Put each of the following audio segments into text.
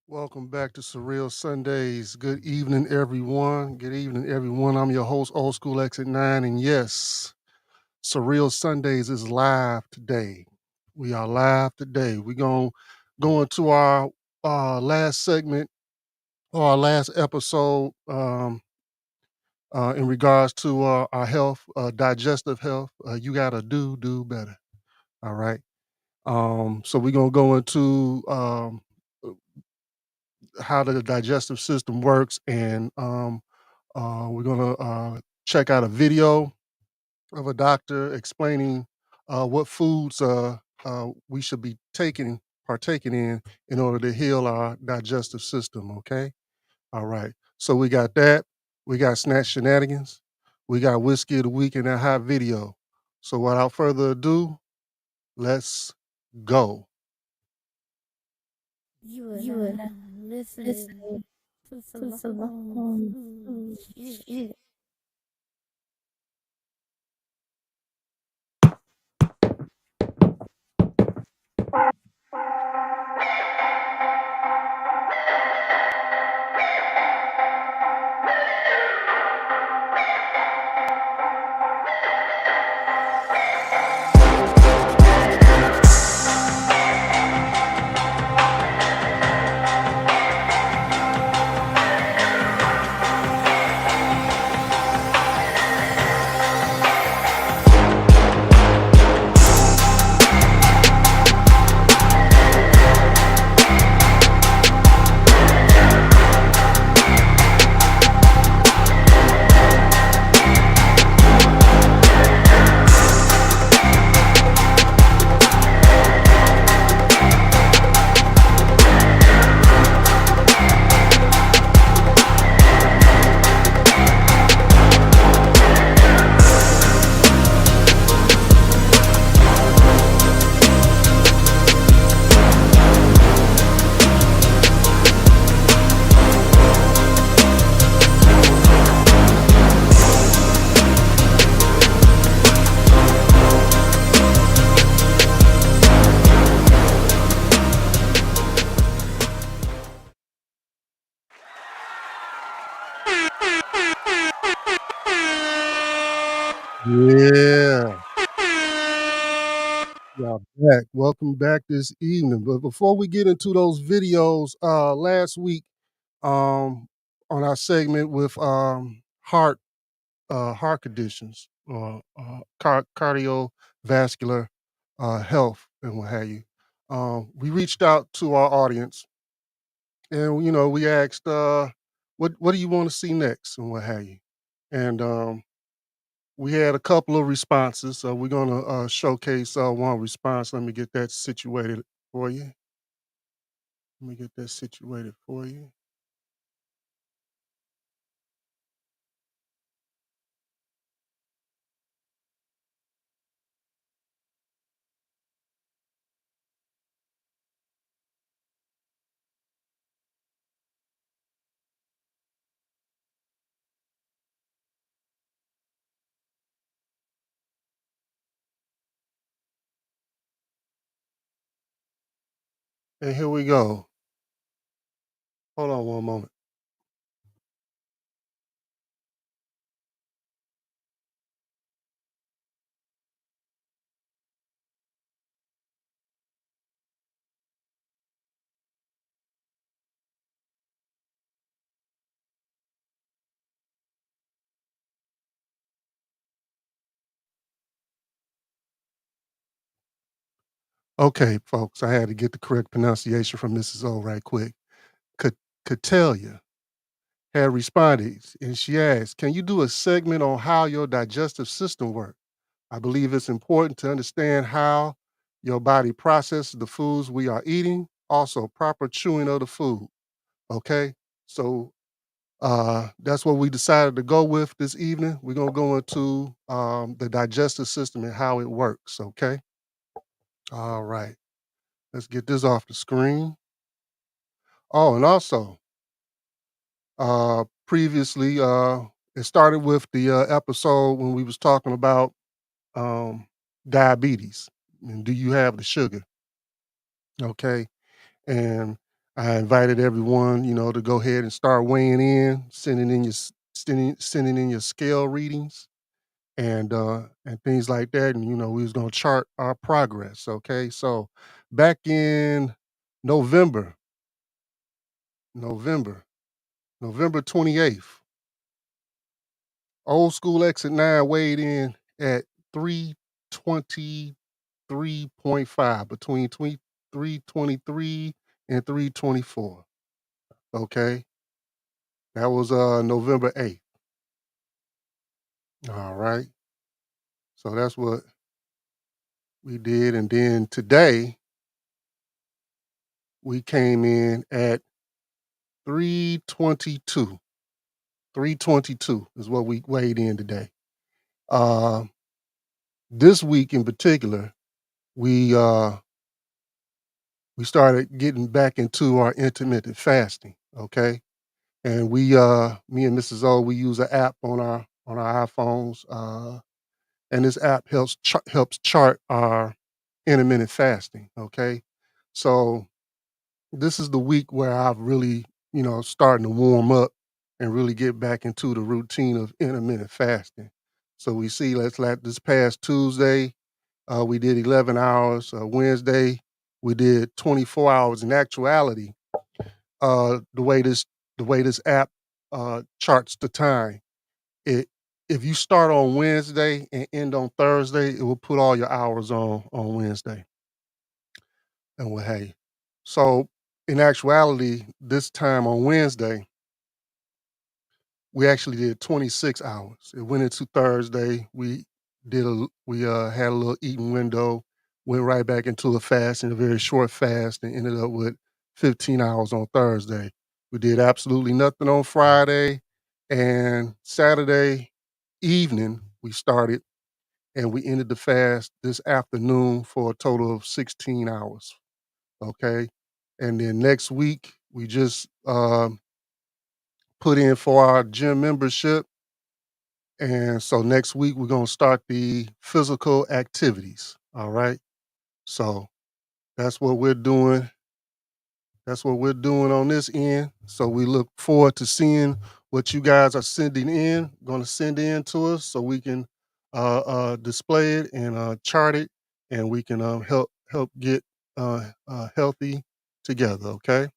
Welcome back to Surreal Sundays. Good evening, everyone. Good evening, everyone. I'm your host, Old School Exit 9. And yes, Surreal Sundays is live today. We are live today. We're going to go into our last segment or our last episode in regards to our health, digestive health. You got to do better. All right. So we're going to go into how the digestive system works, and we're gonna check out a video of a doctor explaining what foods we should be partaking in order to heal our digestive system. Okay, all right. So we got that. We got snack shenanigans. We got whiskey of the week and that hot video. So without further ado, let's go. You are You are now now listening listening to to some some shit. shit. Yeah. Y'all back. Welcome back this evening. But before we get into those videos, last week on our segment with heart conditions or cardiovascular health and what have you, we reached out to our audience and we asked what do you want to see next and what have you, and we had a couple of responses, so we're gonna showcase one response. Let me get that situated for you. Let me get that situated for you. And here we go. Hold on one moment. Okay, folks, I had to get the correct pronunciation from Mrs. O right quick. Could Catellia had responded, and she asked, "Can you do a segment on how your digestive system works? I believe it's important to understand how your body processes the foods we are eating, also proper chewing of the food." Okay, so that's what we decided to go with this evening. We're gonna go into the digestive system and how it works. Okay, all right. Let's get this off the screen. Oh, and also, previously, it started with the episode when we was talking about um, diabetes and do you have the sugar? Okay, and I invited everyone, to go ahead and start weighing in, sending in your scale readings and things like that. And we was gonna chart our progress. Okay. So back in November, November, November 28th, old school exit 9 weighed in at 323.5, between 323 and 324. Okay. That was November 8th. All right. So that's what we did. And then today we came in at 322. 322 is what we weighed in today. Uh, this week in particular, we uh, we started getting back into our intermittent fasting. Okay, and me and Mrs. O, we use an app on our iPhones, and this app helps chart our intermittent fasting. Okay, so this is the week where I've really, starting to warm up and really get back into the routine of intermittent fasting. So we see, let's like this past Tuesday, we did 11 hours. Wednesday, we did 24 hours. In actuality, the way this app charts the time, it if you start on Wednesday and end on Thursday, it will put all your hours on Wednesday and what have you. So in actuality, this time on Wednesday, we actually did 26 hours. It went into Thursday. We had a little eating window, went right back into a fast, in a very short fast, and ended up with 15 hours on Thursday. We did absolutely nothing on Friday, and Saturday evening we started, and we ended the fast this afternoon for a total of 16 hours. Okay, and then next week we just put in for our gym membership. And so next week we're gonna start the physical activities. All right. So that's what we're doing. That's what we're doing on this end. So we look forward to seeing what you guys are sending in, gonna send in to us so we can display it and chart it, and we can help get healthy together. Okay.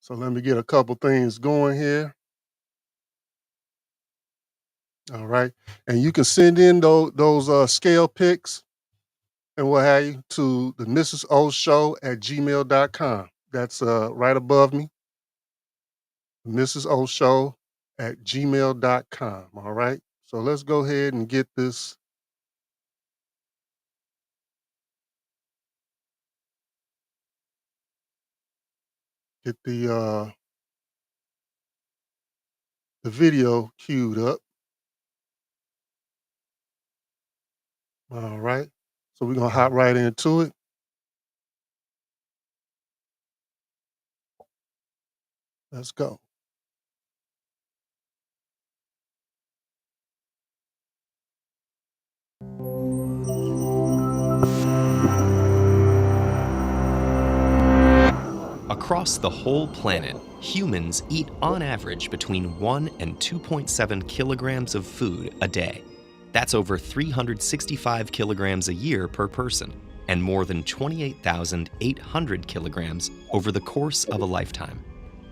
So let me get a couple things going here. All right. And you can send in those scale pics and what have you to the Mrs. O Show at gmail.com. That's right above me, Mrs. O Show at gmail.com. All right. So let's go ahead and get the video queued up. All right. So we're gonna hop right into it. Let's go. Across the whole planet, humans eat on average between 1 and 2.7 kilograms of food a day. That's over 365 kilograms a year per person, and more than 28,800 kilograms over the course of a lifetime.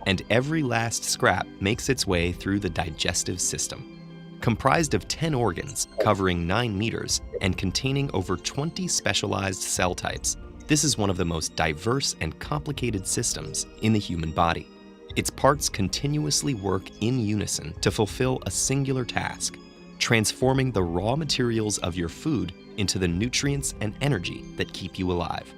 And every last scrap makes its way through the digestive system. Comprised of 10 organs, covering 9 meters, and containing over 20 specialized cell types, this is one of the most diverse and complicated systems in the human body. Its parts continuously work in unison to fulfill a singular task, transforming the raw materials of your food into the nutrients and energy that keep you alive.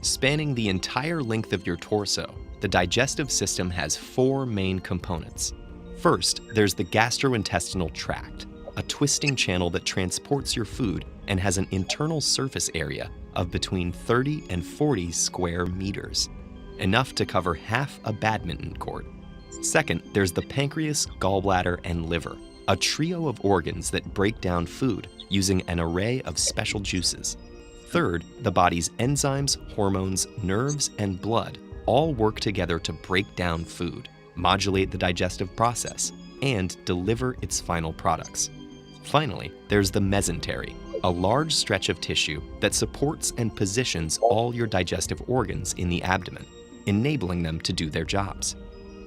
Spanning the entire length of your torso, the digestive system has 4 main components. First, there's the gastrointestinal tract, a twisting channel that transports your food and has an internal surface area of between 30 and 40 square meters, enough to cover half a badminton court. Second, there's the pancreas, gallbladder, and liver, a trio of organs that break down food using an array of special juices. Third, the body's enzymes, hormones, nerves, and blood, all work together to break down food, modulate the digestive process, and deliver its final products. Finally, there's the mesentery, a large stretch of tissue that supports and positions all your digestive organs in the abdomen, enabling them to do their jobs.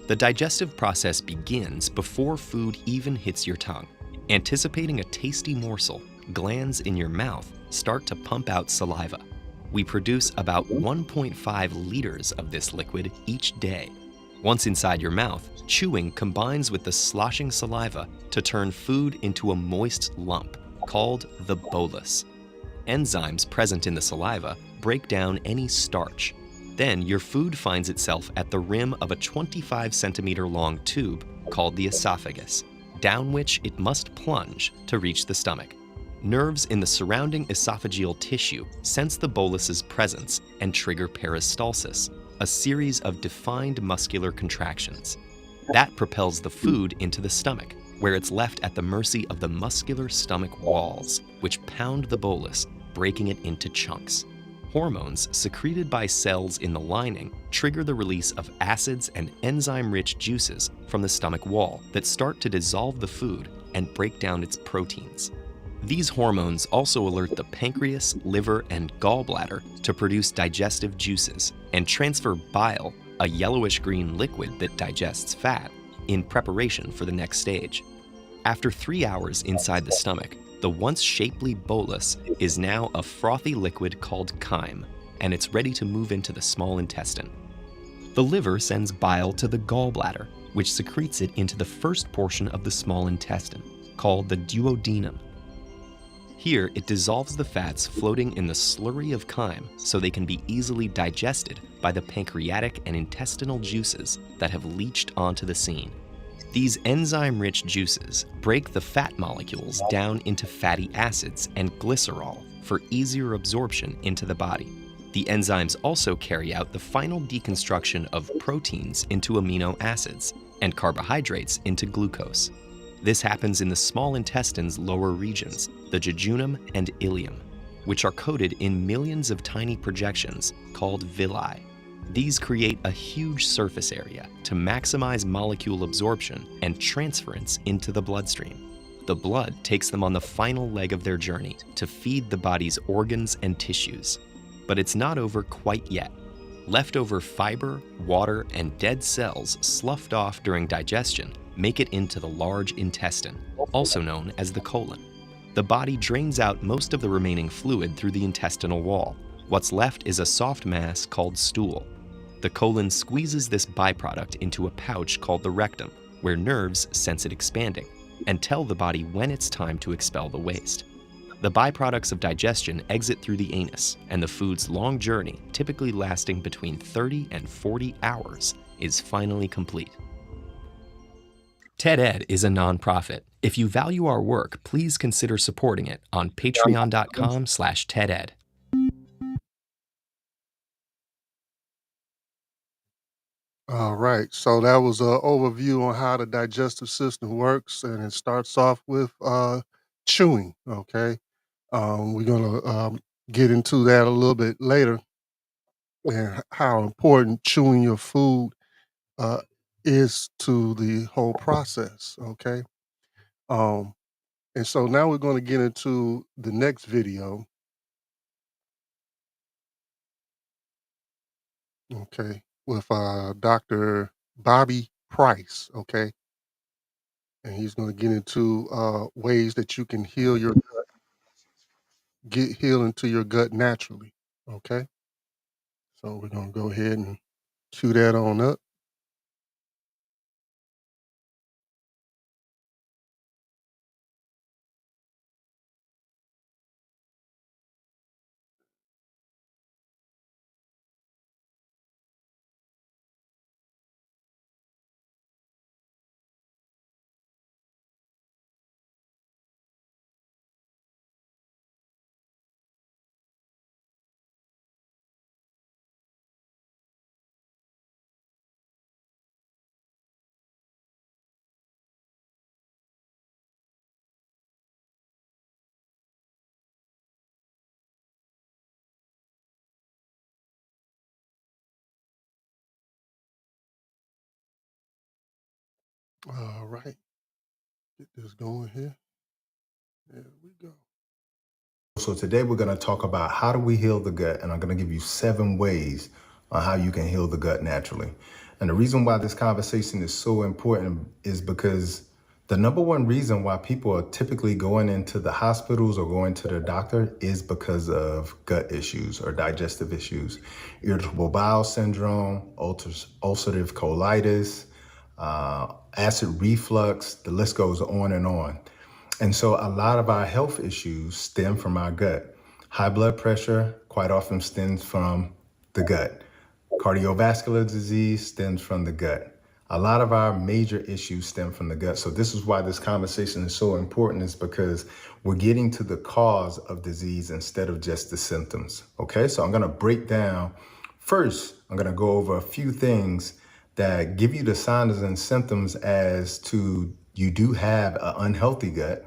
The digestive process begins before food even hits your tongue. Anticipating a tasty morsel, glands in your mouth start to pump out saliva. We produce about 1.5 liters of this liquid each day. Once inside your mouth, chewing combines with the sloshing saliva to turn food into a moist lump called the bolus. Enzymes present in the saliva break down any starch. Then your food finds itself at the rim of a 25-centimeter long tube called the esophagus, down which it must plunge to reach the stomach. Nerves in the surrounding esophageal tissue sense the bolus's presence and trigger peristalsis, a series of defined muscular contractions. That propels the food into the stomach, where it's left at the mercy of the muscular stomach walls, which pound the bolus, breaking it into chunks. Hormones secreted by cells in the lining trigger the release of acids and enzyme-rich juices from the stomach wall that start to dissolve the food and break down its proteins. These hormones also alert the pancreas, liver, and gallbladder to produce digestive juices and transfer bile, a yellowish-green liquid that digests fat, in preparation for the next stage. After 3 hours inside the stomach, the once shapely bolus is now a frothy liquid called chyme, and it's ready to move into the small intestine. The liver sends bile to the gallbladder, which secretes it into the first portion of the small intestine, called the duodenum. Here, it dissolves the fats floating in the slurry of chyme so they can be easily digested by the pancreatic and intestinal juices that have leached onto the scene. These enzyme-rich juices break the fat molecules down into fatty acids and glycerol for easier absorption into the body. The enzymes also carry out the final deconstruction of proteins into amino acids and carbohydrates into glucose. This happens in the small intestine's lower regions, the jejunum and ileum, which are coated in millions of tiny projections called villi. These create a huge surface area to maximize molecule absorption and transference into the bloodstream. The blood takes them on the final leg of their journey to feed the body's organs and tissues. But it's not over quite yet. Leftover fiber, water, and dead cells sloughed off during digestion make it into the large intestine, also known as the colon. The body drains out most of the remaining fluid through the intestinal wall. What's left is a soft mass called stool. The colon squeezes this byproduct into a pouch called the rectum, where nerves sense it expanding and tell the body when it's time to expel the waste. The byproducts of digestion exit through the anus, and the food's long journey, typically lasting between 30 and 40 hours, is finally complete. TED-Ed is a nonprofit. If you value our work, please consider supporting it on patreon.com/TEDEd. All right, so that was an overview on how the digestive system works, and it starts off with chewing. Okay, we're gonna get into that a little bit later, and how important chewing your food uh, is to the whole process. Okay, um, and so now we're going to get into the next video. Okay, with Dr. Bobby Price. Okay, and he's going to get into ways that you can get healing to your gut naturally. Okay, so we're going to go ahead and cue that on up. All right. Get this going here. There we go. So today we're going to talk about how do we heal the gut, and I'm going to give you 7 ways on how you can heal the gut naturally. And the reason why this conversation is so important is because the number one reason why people are typically going into the hospitals or going to the doctor is because of gut issues or digestive issues, irritable bowel syndrome, ulcerative colitis, acid reflux, the list goes on and on. And so a lot of our health issues stem from our gut. High blood pressure quite often stems from the gut. Cardiovascular disease stems from the gut. A lot of our major issues stem from the gut. So this is why this conversation is so important, is because we're getting to the cause of disease instead of just the symptoms. Okay, so I'm gonna break down. First, I'm gonna go over a few things that give you the signs and symptoms as to you do have an unhealthy gut.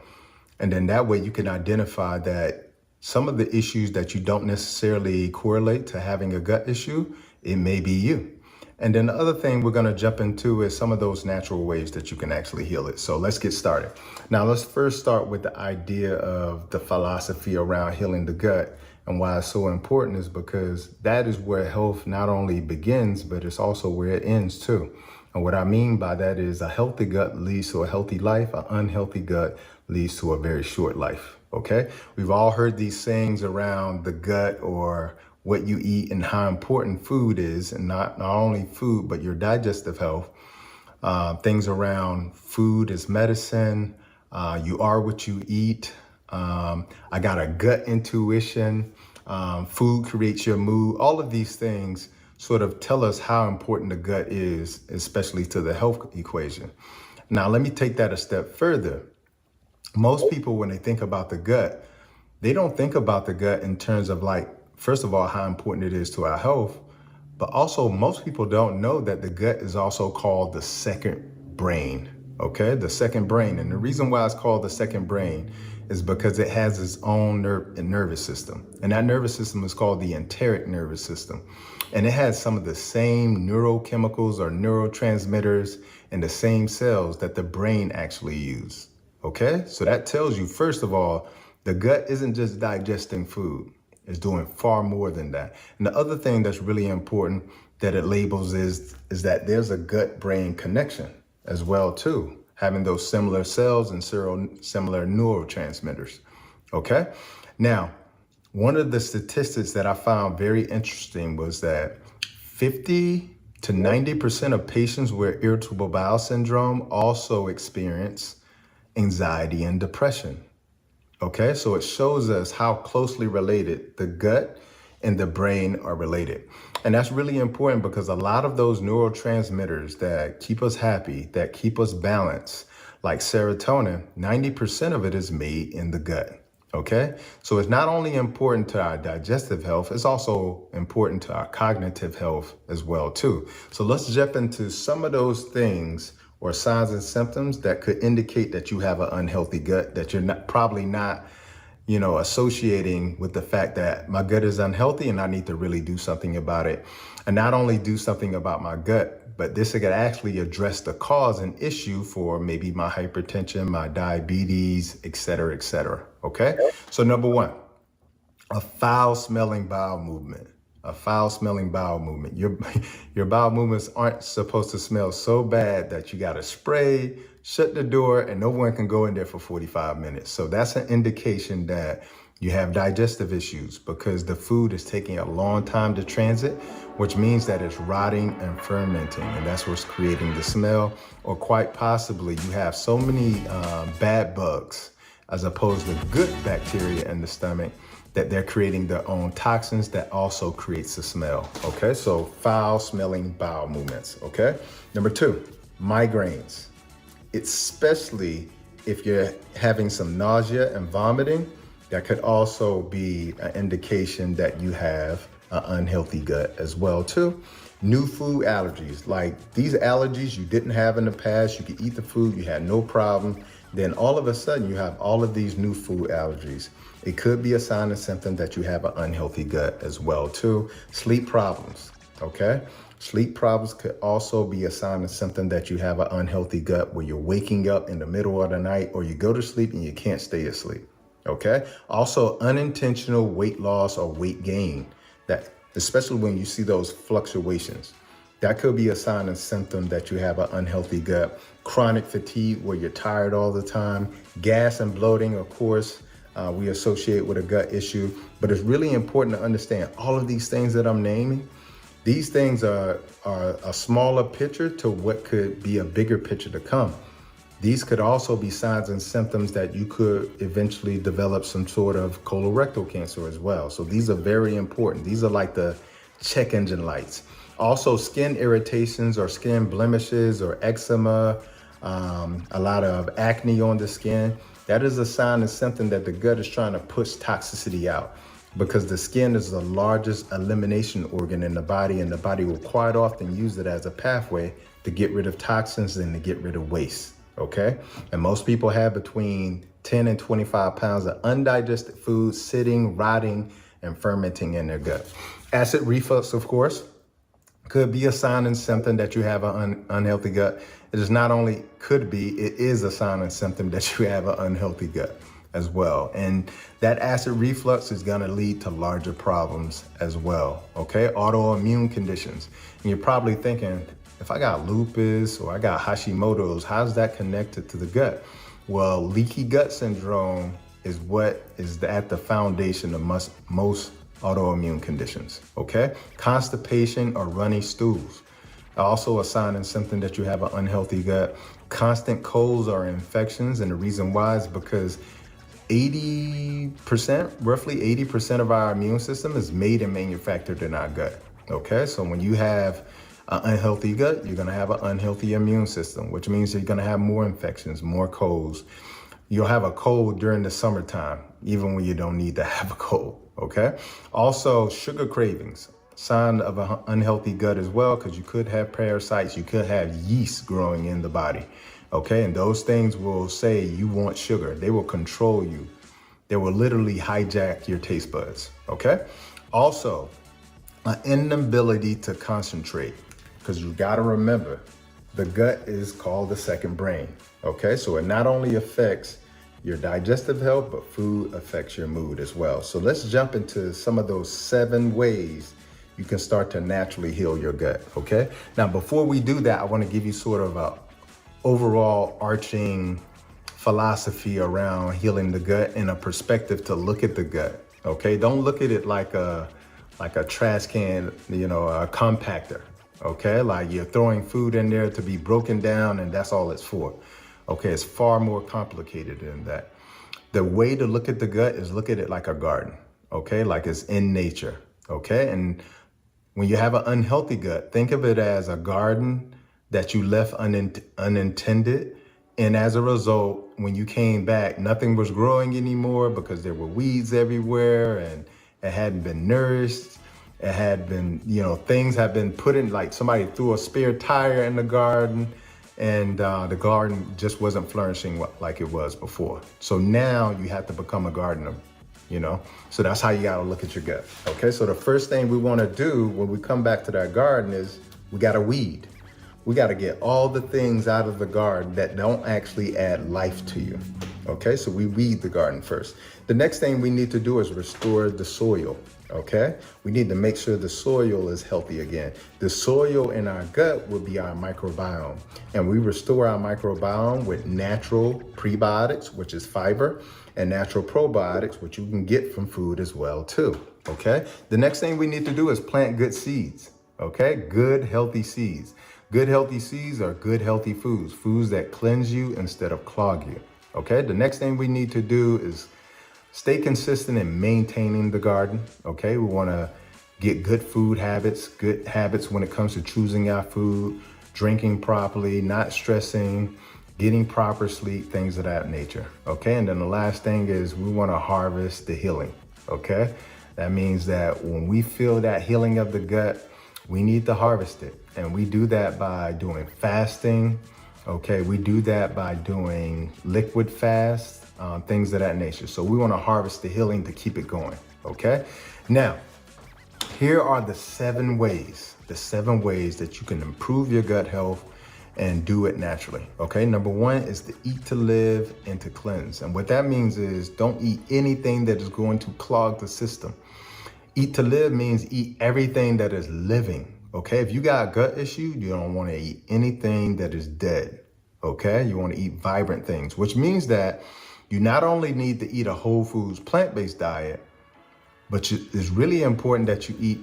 And then that way you can identify that some of the issues that you don't necessarily correlate to having a gut issue, it may be you. And then the other thing we're gonna jump into is some of those natural ways that you can actually heal it. So let's get started. Now let's first start with the idea of the philosophy around healing the gut. And why it's so important is because that is where health not only begins, but it's also where it ends too. And what I mean by that is a healthy gut leads to a healthy life. An unhealthy gut leads to a very short life, okay? We've all heard these sayings around the gut or what you eat and how important food is, and not only food, but your digestive health. Things around food is medicine. You are what you eat. I got a gut intuition. Food creates your mood. All of these things sort of tell us how important the gut is, especially to the health equation. Now, let me take that a step further. Most people, when they think about the gut, they don't think about the gut in terms of, like, first of all, how important it is to our health, but also most people don't know that the gut is also called the second brain, okay? The second brain. And the reason why it's called the second brain is because it has its own nervous system. And that nervous system is called the enteric nervous system. And it has some of the same neurochemicals or neurotransmitters in the same cells that the brain actually uses. Okay, so that tells you, first of all, the gut isn't just digesting food. It's doing far more than that. And the other thing that's really important that it labels is that there's a gut-brain connection as well too, having those similar cells and similar neurotransmitters. Okay, now, one of the statistics that I found very interesting was that 50 to 90% of patients with irritable bowel syndrome also experience anxiety and depression. Okay, so it shows us how closely related the gut and the brain are related. And that's really important because a lot of those neurotransmitters that keep us happy, that keep us balanced, like serotonin, 90% of it is made in the gut. Okay, so it's not only important to our digestive health, it's also important to our cognitive health as well too. So let's jump into some of those things or signs and symptoms that could indicate that you have an unhealthy gut, that you're probably not, associating with the fact that my gut is unhealthy and I need to really do something about it. And not only do something about my gut, but this could actually address the cause and issue for maybe my hypertension, my diabetes, et cetera, okay? So number one, a foul smelling bowel movement. A foul smelling bowel movement. Your bowel movements aren't supposed to smell so bad that you got to spray, shut the door, and no one can go in there for 45 minutes. So that's an indication that you have digestive issues because the food is taking a long time to transit, which means that it's rotting and fermenting, and that's what's creating the smell. Or quite possibly you have so many bad bugs as opposed to good bacteria in the stomach that they're creating their own toxins that also creates the smell, okay? So foul smelling bowel movements, okay? Number two, migraines. Especially if you're having some nausea and vomiting, that could also be an indication that you have an unhealthy gut as well too. New food allergies, like these allergies you didn't have in the past, you could eat the food, you had no problem. Then all of a sudden you have all of these new food allergies. It could be a sign and symptom that you have an unhealthy gut as well too. Sleep problems, okay? Sleep problems could also be a sign and symptom that you have an unhealthy gut, where you're waking up in the middle of the night, or you go to sleep and you can't stay asleep. Okay. Also, unintentional weight loss or weight gain, that especially when you see those fluctuations, that could be a sign and symptom that you have an unhealthy gut. Chronic fatigue, where you're tired all the time. Gas and bloating, of course, we associate with a gut issue. But it's really important to understand all of these things that I'm naming. These things are a smaller picture to what could be a bigger picture to come. These could also be signs and symptoms that you could eventually develop some sort of colorectal cancer as well. So these are very important. These are like the check engine lights. Also, skin irritations or skin blemishes or eczema, a lot of acne on the skin. That is a sign and symptom that the gut is trying to push toxicity out, because the skin is the largest elimination organ in the body, and the body will quite often use it as a pathway to get rid of toxins and to get rid of waste. Okay. And most people have between 10 and 25 pounds of undigested food sitting, rotting, and fermenting in their gut. Acid reflux, of course, could be a sign and symptom that you have an unhealthy gut. It is not only could be, it is a sign and symptom that you have an unhealthy gut as well. And that acid reflux is going to lead to larger problems as well. Okay. Autoimmune conditions. And you're probably thinking, if I got lupus or I got Hashimoto's, how's that connected to the gut? Well, leaky gut syndrome is what is at the foundation of most autoimmune conditions. Okay. Constipation or runny stools, also a sign and symptom that you have an unhealthy gut. Constant colds or infections. And the reason why is because 80%, roughly 80% of our immune system is made and manufactured in our gut. Okay. So when you have an unhealthy gut, you're going to have an unhealthy immune system, which means you're going to have more infections, more colds. You'll have a cold during the summertime, even when you don't need to have a cold. Okay. Also, sugar cravings, sign of an unhealthy gut as well, because you could have parasites, you could have yeast growing in the body. Okay. And those things will say you want sugar. They will control you. They will literally hijack your taste buds. Okay. Also, an inability to concentrate, because you got to remember, the gut is called the second brain. Okay. So it not only affects your digestive health, but food affects your mood as well. So let's jump into some of those 7 ways you can start to naturally heal your gut. Okay. Now, before we do that, I want to give you sort of a overall arching philosophy around healing the gut and a perspective to look at the gut. Okay. Don't look at it like a trash can, a compactor. Okay. Like you're throwing food in there to be broken down and that's all it's for. Okay. It's far more complicated than that. The way to look at the gut is look at it like a garden. Okay. Like it's in nature. Okay. And when you have an unhealthy gut, think of it as a garden that you left unintended. And as a result, when you came back, nothing was growing anymore because there were weeds everywhere and it hadn't been nourished. It had been, things have been put in, like somebody threw a spare tire in the garden and the garden just wasn't flourishing like it was before. So now you have to become a gardener, So that's how you got to look at your gut. Okay. So the first thing we want to do when we come back to that garden is we got to weed. We got to get all the things out of the garden that don't actually add life to you. Okay. So we weed the garden first. The next thing we need to do is restore the soil. Okay. We need to make sure the soil is healthy again. The soil in our gut will be our microbiome, and we restore our microbiome with natural prebiotics, which is fiber, and natural probiotics, which you can get from food as well too. Okay. The next thing we need to do is plant good seeds. Okay. Good, healthy seeds. Good, healthy seeds are good, healthy foods, foods that cleanse you instead of clog you. Okay. The next thing we need to do is stay consistent in maintaining the garden. Okay. We want to get good habits when it comes to choosing our food, drinking properly, not stressing, getting proper sleep, things of that nature. Okay. And then the last thing is we want to harvest the healing. Okay. That means that when we feel that healing of the gut, we need to harvest it. And we do that by doing fasting. Okay. We do that by doing liquid fast, things of that nature. So we want to harvest the healing to keep it going. Okay. Now, here are the 7 ways the 7 ways that you can improve your gut health and do it naturally. Okay, number 1 is to eat to live and to cleanse. And what that means is don't eat anything that is going to clog the system. Eat to live means eat everything that is living. Okay, if you got a gut issue, you don't want to eat anything that is dead. Okay, you want to eat vibrant things, which means that you not only need to eat a whole foods plant-based diet, but it's really important that you eat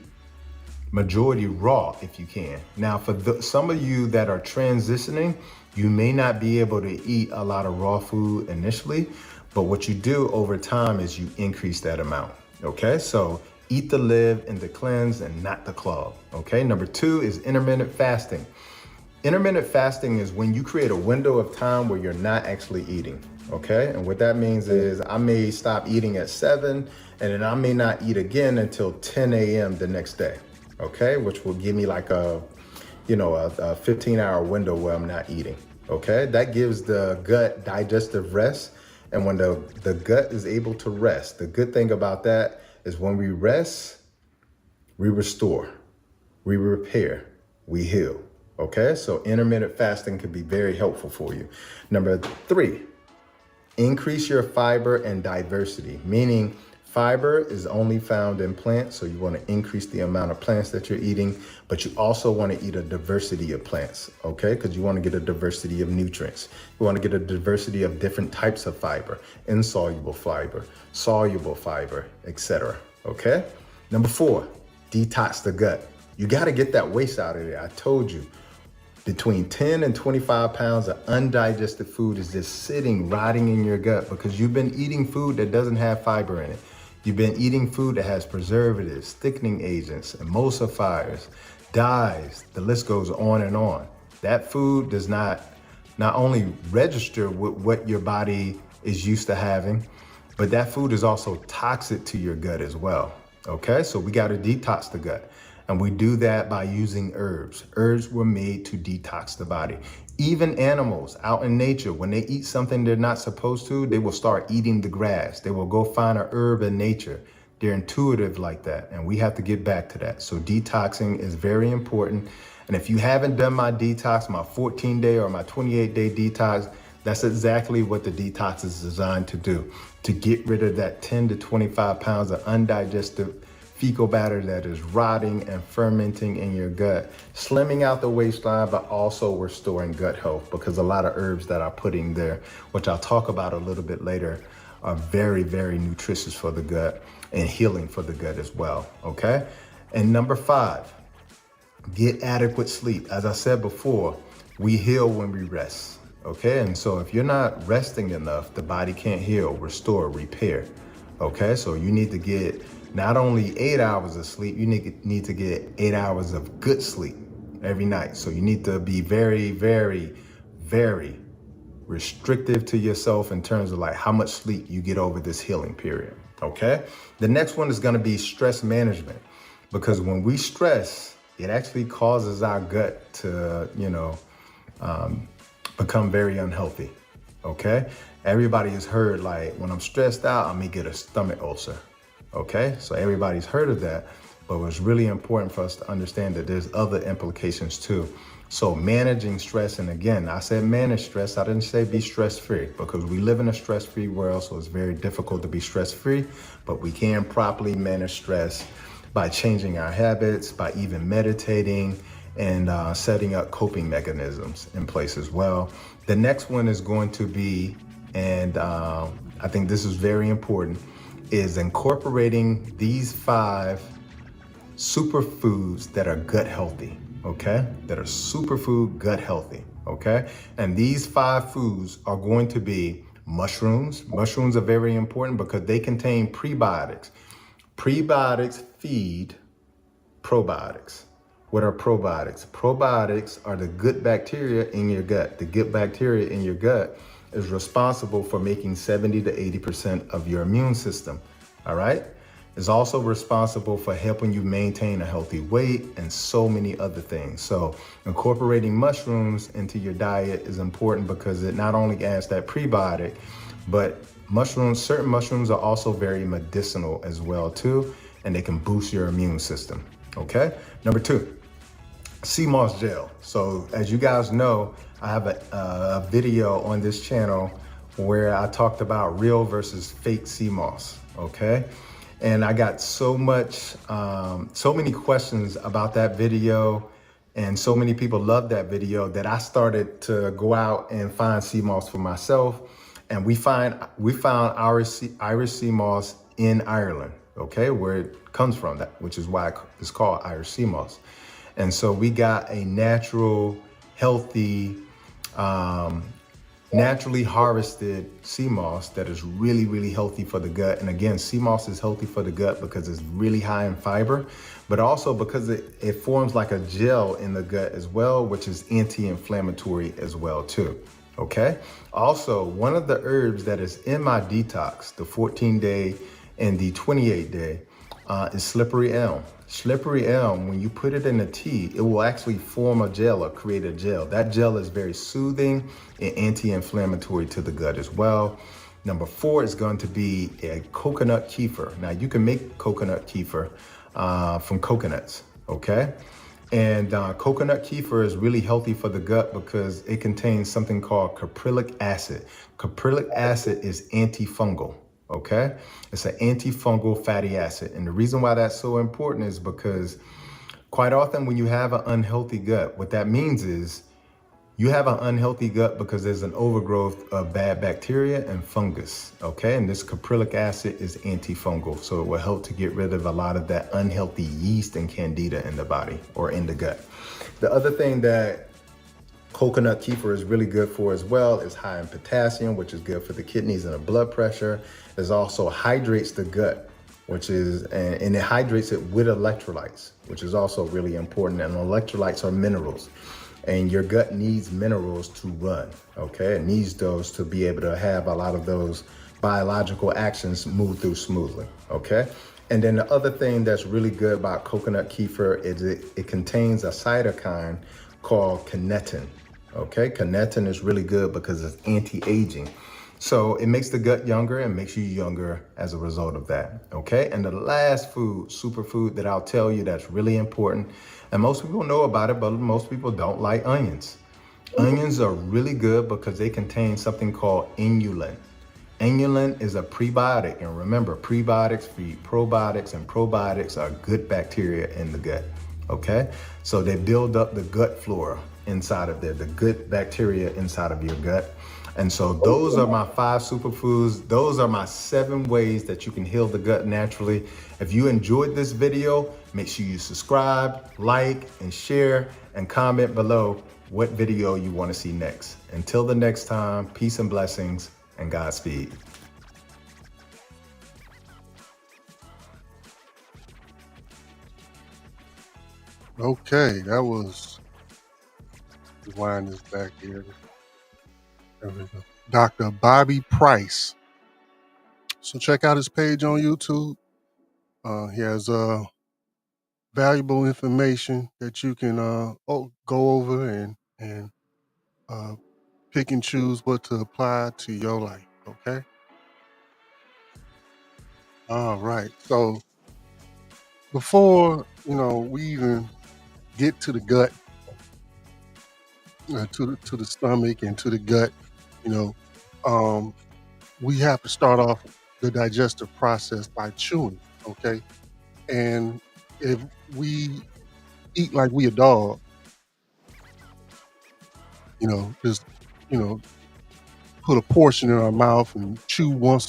majority raw if you can. Now, for some of you that are transitioning, you may not be able to eat a lot of raw food initially, but what you do over time is you increase that amount. Okay, so eat to live and to cleanse and not to clog. Okay, number 2 is intermittent fasting. Intermittent fasting is when you create a window of time where you're not actually eating. Okay, and what that means is I may stop eating at 7 and then I may not eat again until 10 a.m. the next day. Okay, which will give me like a 15-hour window where I'm not eating. Okay, that gives the gut digestive rest. And when the gut is able to rest, the good thing about that is when we rest, we restore, we repair, we heal. Okay, so intermittent fasting could be very helpful for you. Number 3, increase your fiber and diversity, meaning fiber is only found in plants, so you want to increase the amount of plants that you're eating, but you also want to eat a diversity of plants, okay? Because you want to get a diversity of nutrients. You want to get a diversity of different types of fiber, insoluble fiber, soluble fiber, etc., okay? Number 4, detox the gut. You got to get that waste out of there. I told you, between 10 and 25 pounds of undigested food is just sitting, rotting in your gut because you've been eating food that doesn't have fiber in it. You've been eating food that has preservatives, thickening agents, emulsifiers, dyes, the list goes on and on. That food does not only register with what your body is used to having, but that food is also toxic to your gut as well. Okay, so we got to detox the gut. And we do that by using herbs. Herbs were made to detox the body. Even animals out in nature, when they eat something they're not supposed to, they will start eating the grass. They will go find a herb in nature. They're intuitive like that, and we have to get back to that. So detoxing is very important. And if you haven't done my detox, my 14-day or my 28-day detox, that's exactly what the detox is designed to do, to get rid of that 10 to 25 pounds of undigested fecal matter that is rotting and fermenting in your gut, slimming out the waistline, but also restoring gut health because a lot of herbs that I put in there, which I'll talk about a little bit later, are very, very nutritious for the gut and healing for the gut as well, okay? And number 5, get adequate sleep. As I said before, we heal when we rest, okay? And so if you're not resting enough, the body can't heal, restore, repair, okay? So you need to get not only 8 hours of sleep, you need to get 8 hours of good sleep every night. So you need to be very, very, very restrictive to yourself in terms of like how much sleep you get over this healing period, okay? The next one is gonna be stress management, because when we stress, it actually causes our gut to, become very unhealthy, okay? Everybody has heard like, when I'm stressed out, I may get a stomach ulcer. Okay, so everybody's heard of that, but it's really important for us to understand that there's other implications too. So managing stress, and again, I said manage stress, I didn't say be stress-free, because we live in a stress-free world, so it's very difficult to be stress-free, but we can properly manage stress by changing our habits, by even meditating, and setting up coping mechanisms in place as well. The next one is going to be, and I think this is very important, is incorporating these 5 superfoods that are gut healthy, okay? That are superfood gut healthy, okay? And these 5 foods are going to be mushrooms. Mushrooms are very important because they contain prebiotics. Prebiotics feed probiotics. What are probiotics? Probiotics are the good bacteria in your gut. The good bacteria in your gut is responsible for making 70 to 80% of your immune system, all right? It's also responsible for helping you maintain a healthy weight and so many other things. So incorporating mushrooms into your diet is important because it not only adds that prebiotic, but certain mushrooms are also very medicinal as well too, and they can boost your immune system, okay? Number 2, sea moss gel. So as you guys know, I have a video on this channel where I talked about real versus fake sea moss, okay? And I got so many questions about that video, and so many people loved that video that I started to go out and find sea moss for myself. And we found Irish sea moss in Ireland, okay, where it comes from, which is why it's called Irish sea moss. And so we got a natural, healthy, naturally harvested sea moss that is really, really healthy for the gut. And again, sea moss is healthy for the gut because it's really high in fiber, but also because it forms like a gel in the gut as well, which is anti-inflammatory as well too. Okay. Also, one of the herbs that is in my detox, the 14-day and the 28-day, is slippery elm. Slippery elm, when you put it in a tea, it will actually form a gel or create a gel. That gel is very soothing and anti-inflammatory to the gut as well. Number 4 is going to be a coconut kefir. Now you can make coconut kefir from coconuts, okay? And coconut kefir is really healthy for the gut because it contains something called caprylic acid. Caprylic acid is antifungal. Okay, it's an antifungal fatty acid. And the reason why that's so important is because quite often when you have an unhealthy gut, what that means is you have an unhealthy gut because there's an overgrowth of bad bacteria and fungus. Okay, and this caprylic acid is antifungal. So it will help to get rid of a lot of that unhealthy yeast and candida in the body or in the gut. The other thing that coconut kefir is really good for as well is high in potassium, which is good for the kidneys and the blood pressure. It also hydrates the gut, which is, and it hydrates it with electrolytes, which is also really important. And electrolytes are minerals, and your gut needs minerals to run, okay? It needs those to be able to have a lot of those biological actions move through smoothly, okay? And then the other thing that's really good about coconut kefir is it contains a cytokine called kinetin. Okay, kinetin is really good because it's anti-aging. So it makes the gut younger and makes you younger as a result of that. Okay, and the last food, superfood that I'll tell you that's really important, and most people know about it, but most people don't like onions. Onions are really good because they contain something called inulin. Inulin is a prebiotic, and remember, prebiotics feed probiotics, and probiotics are good bacteria in the gut. Okay, so they build up the gut flora inside of there, the good bacteria inside of your gut. And so those are my 5 superfoods. Those are my 7 ways that you can heal the gut naturally. If you enjoyed this video, make sure you subscribe, like, and share, and comment below what video you want to see next. Until the next time, peace and blessings, and Godspeed. Okay, that was, rewind this back here. There we go. Dr. Bobby Price. So check out his page on YouTube. He has valuable information that you can go over and pick and choose what to apply to your life. Okay. All right. So before we even get to the gut, to the stomach and to the gut, we have to start off the digestive process by chewing. Okay. And if we eat like we a dog, just put a portion in our mouth and chew one,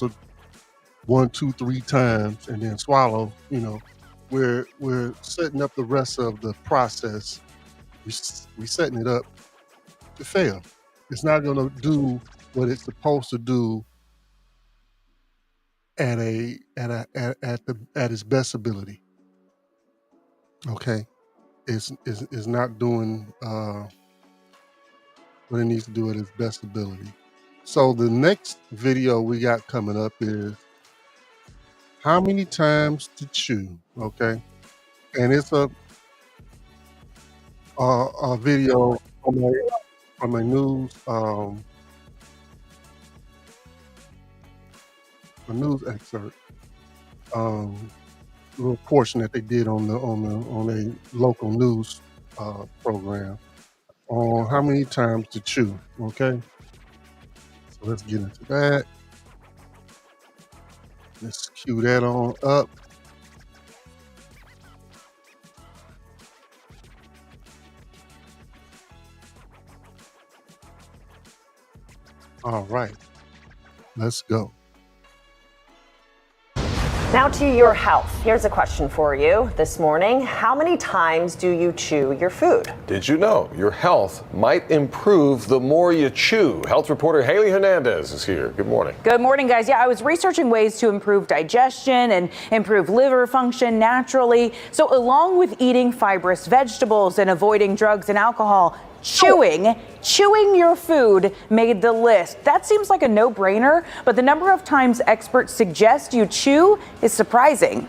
two, 3 times and then swallow, we're setting up the rest of the process. We setting it up to fail. It's not going to do what it's supposed to do at its best ability. Okay, it's not doing what it needs to do at its best ability. So the next video we got coming up is how many times to chew. Okay, and it's a video from a news excerpt, little portion that they did on a local news program on how many times to chew. Okay, so let's get into that. Let's cue that on up. All right, let's go. Now to your health. Here's a question for you this morning. How many times do you chew your food? Did you know your health might improve the more you chew? Health reporter Haley Hernandez is here. Good morning. Good morning, guys. Yeah, I was researching ways to improve digestion and improve liver function naturally. So along with eating fibrous vegetables and avoiding drugs and alcohol, chewing your food made the list. That seems like a no-brainer, but the number of times experts suggest you chew is surprising.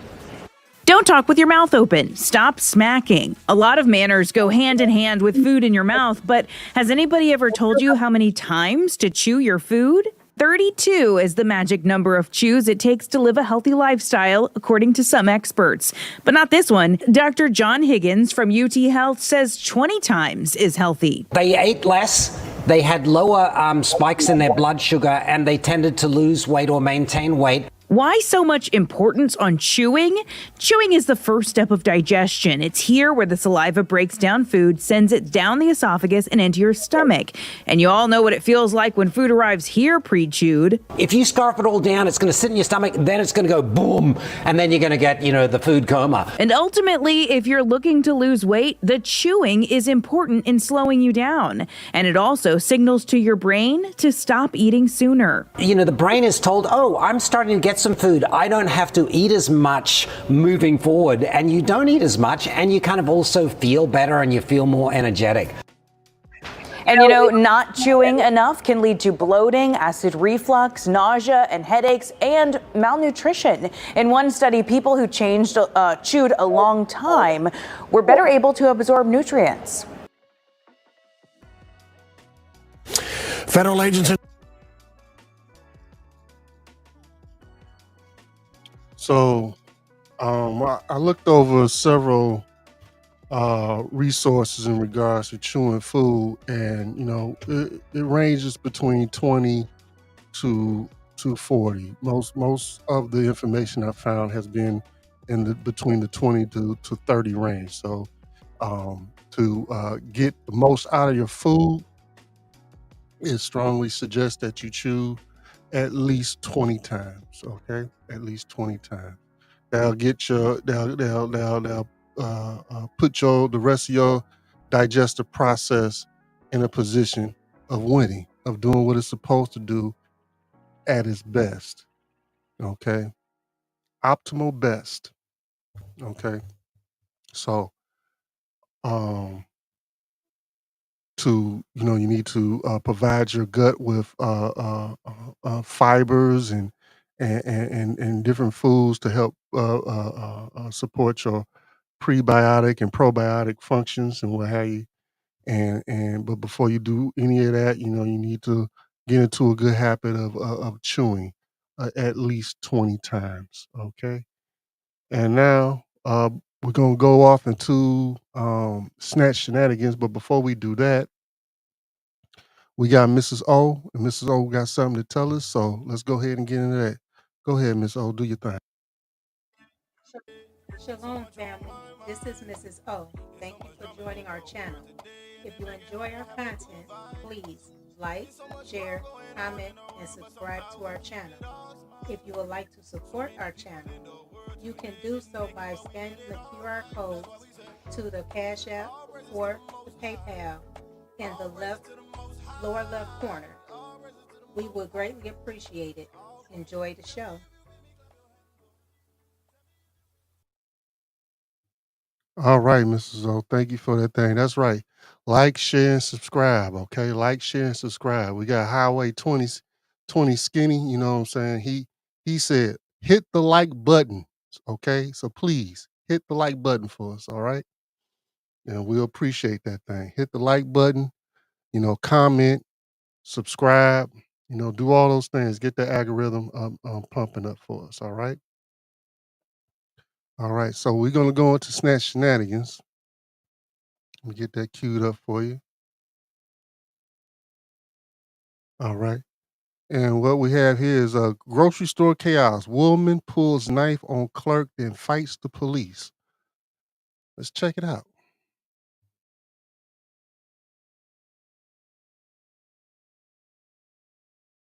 Don't talk with your mouth open. Stop smacking. A lot of manners go hand in hand with food in your mouth, but has anybody ever told you how many times to chew your food? 32 is the magic number of chews it takes to live a healthy lifestyle, according to some experts. But not this one. Dr. John Higgins from UT Health says 20 times is healthy. They ate less, they had lower spikes in their blood sugar, and they tended to lose weight or maintain weight. Why so much importance on chewing? Chewing is the first step of digestion. It's here where the saliva breaks down food, sends it down the esophagus and into your stomach. And you all know what it feels like when food arrives here pre-chewed. If you scarf it all down, it's going to sit in your stomach, then it's going to go boom, and then you're going to get, the food coma. And ultimately, if you're looking to lose weight, the chewing is important in slowing you down. And it also signals to your brain to stop eating sooner. The brain is told, oh, I'm starting to get some food. I don't have to eat as much moving forward. And you don't eat as much, and you kind of also feel better and you feel more energetic. And not chewing enough can lead to bloating, acid reflux, nausea, and headaches, and malnutrition. In one study, people who chewed a long time were better able to absorb nutrients. Federal agents. So I looked over several resources in regards to chewing food, and it ranges between 20 to 40. Most of the information I found has been between the 20 to 30 range. So to get the most out of your food, it strongly suggests that you chew at least 20 times. Okay, at least 20 times. They'll put the rest of your digestive process in a position of winning, of doing what it's supposed to do at its best. Okay, optimal best. Okay, so you need to provide your gut with fibers and different foods to help support your prebiotic and probiotic functions and what have you. But before you do any of that, you need to get into a good habit of chewing at least 20 times. Okay, and now we're gonna go off into snatch shenanigans. But before we do that, we got Mrs. O, and Mrs. O got something to tell us. So let's go ahead and get into that. Go ahead, Miss O, do your thing. Shalom, family. This is Mrs. O. Thank you for joining our channel. If you enjoy our content, please like, share, comment, and subscribe to our channel. If you would like to support our channel, you can do so by scanning the QR codes to the Cash App or the PayPal in the lower left corner. We would greatly appreciate it. Enjoy the show. All right, Mrs. O, thank you for that thing. That's right. Like, share, and subscribe. Okay, like, share, and subscribe. We got Highway 20 Skinny. You know what I'm saying? He said, hit the like button. Okay, so please hit the like button for us. All right, and we'll appreciate that thing. Hit the like button. Comment, subscribe. Do all those things. Get the algorithm pumping up for us. All right. All right. So we're gonna go into snatch shenanigans. me get that queued up for you. All right. And what we have here is a grocery store chaos. Woman pulls knife on clerk, then fights the police. Let's check it out.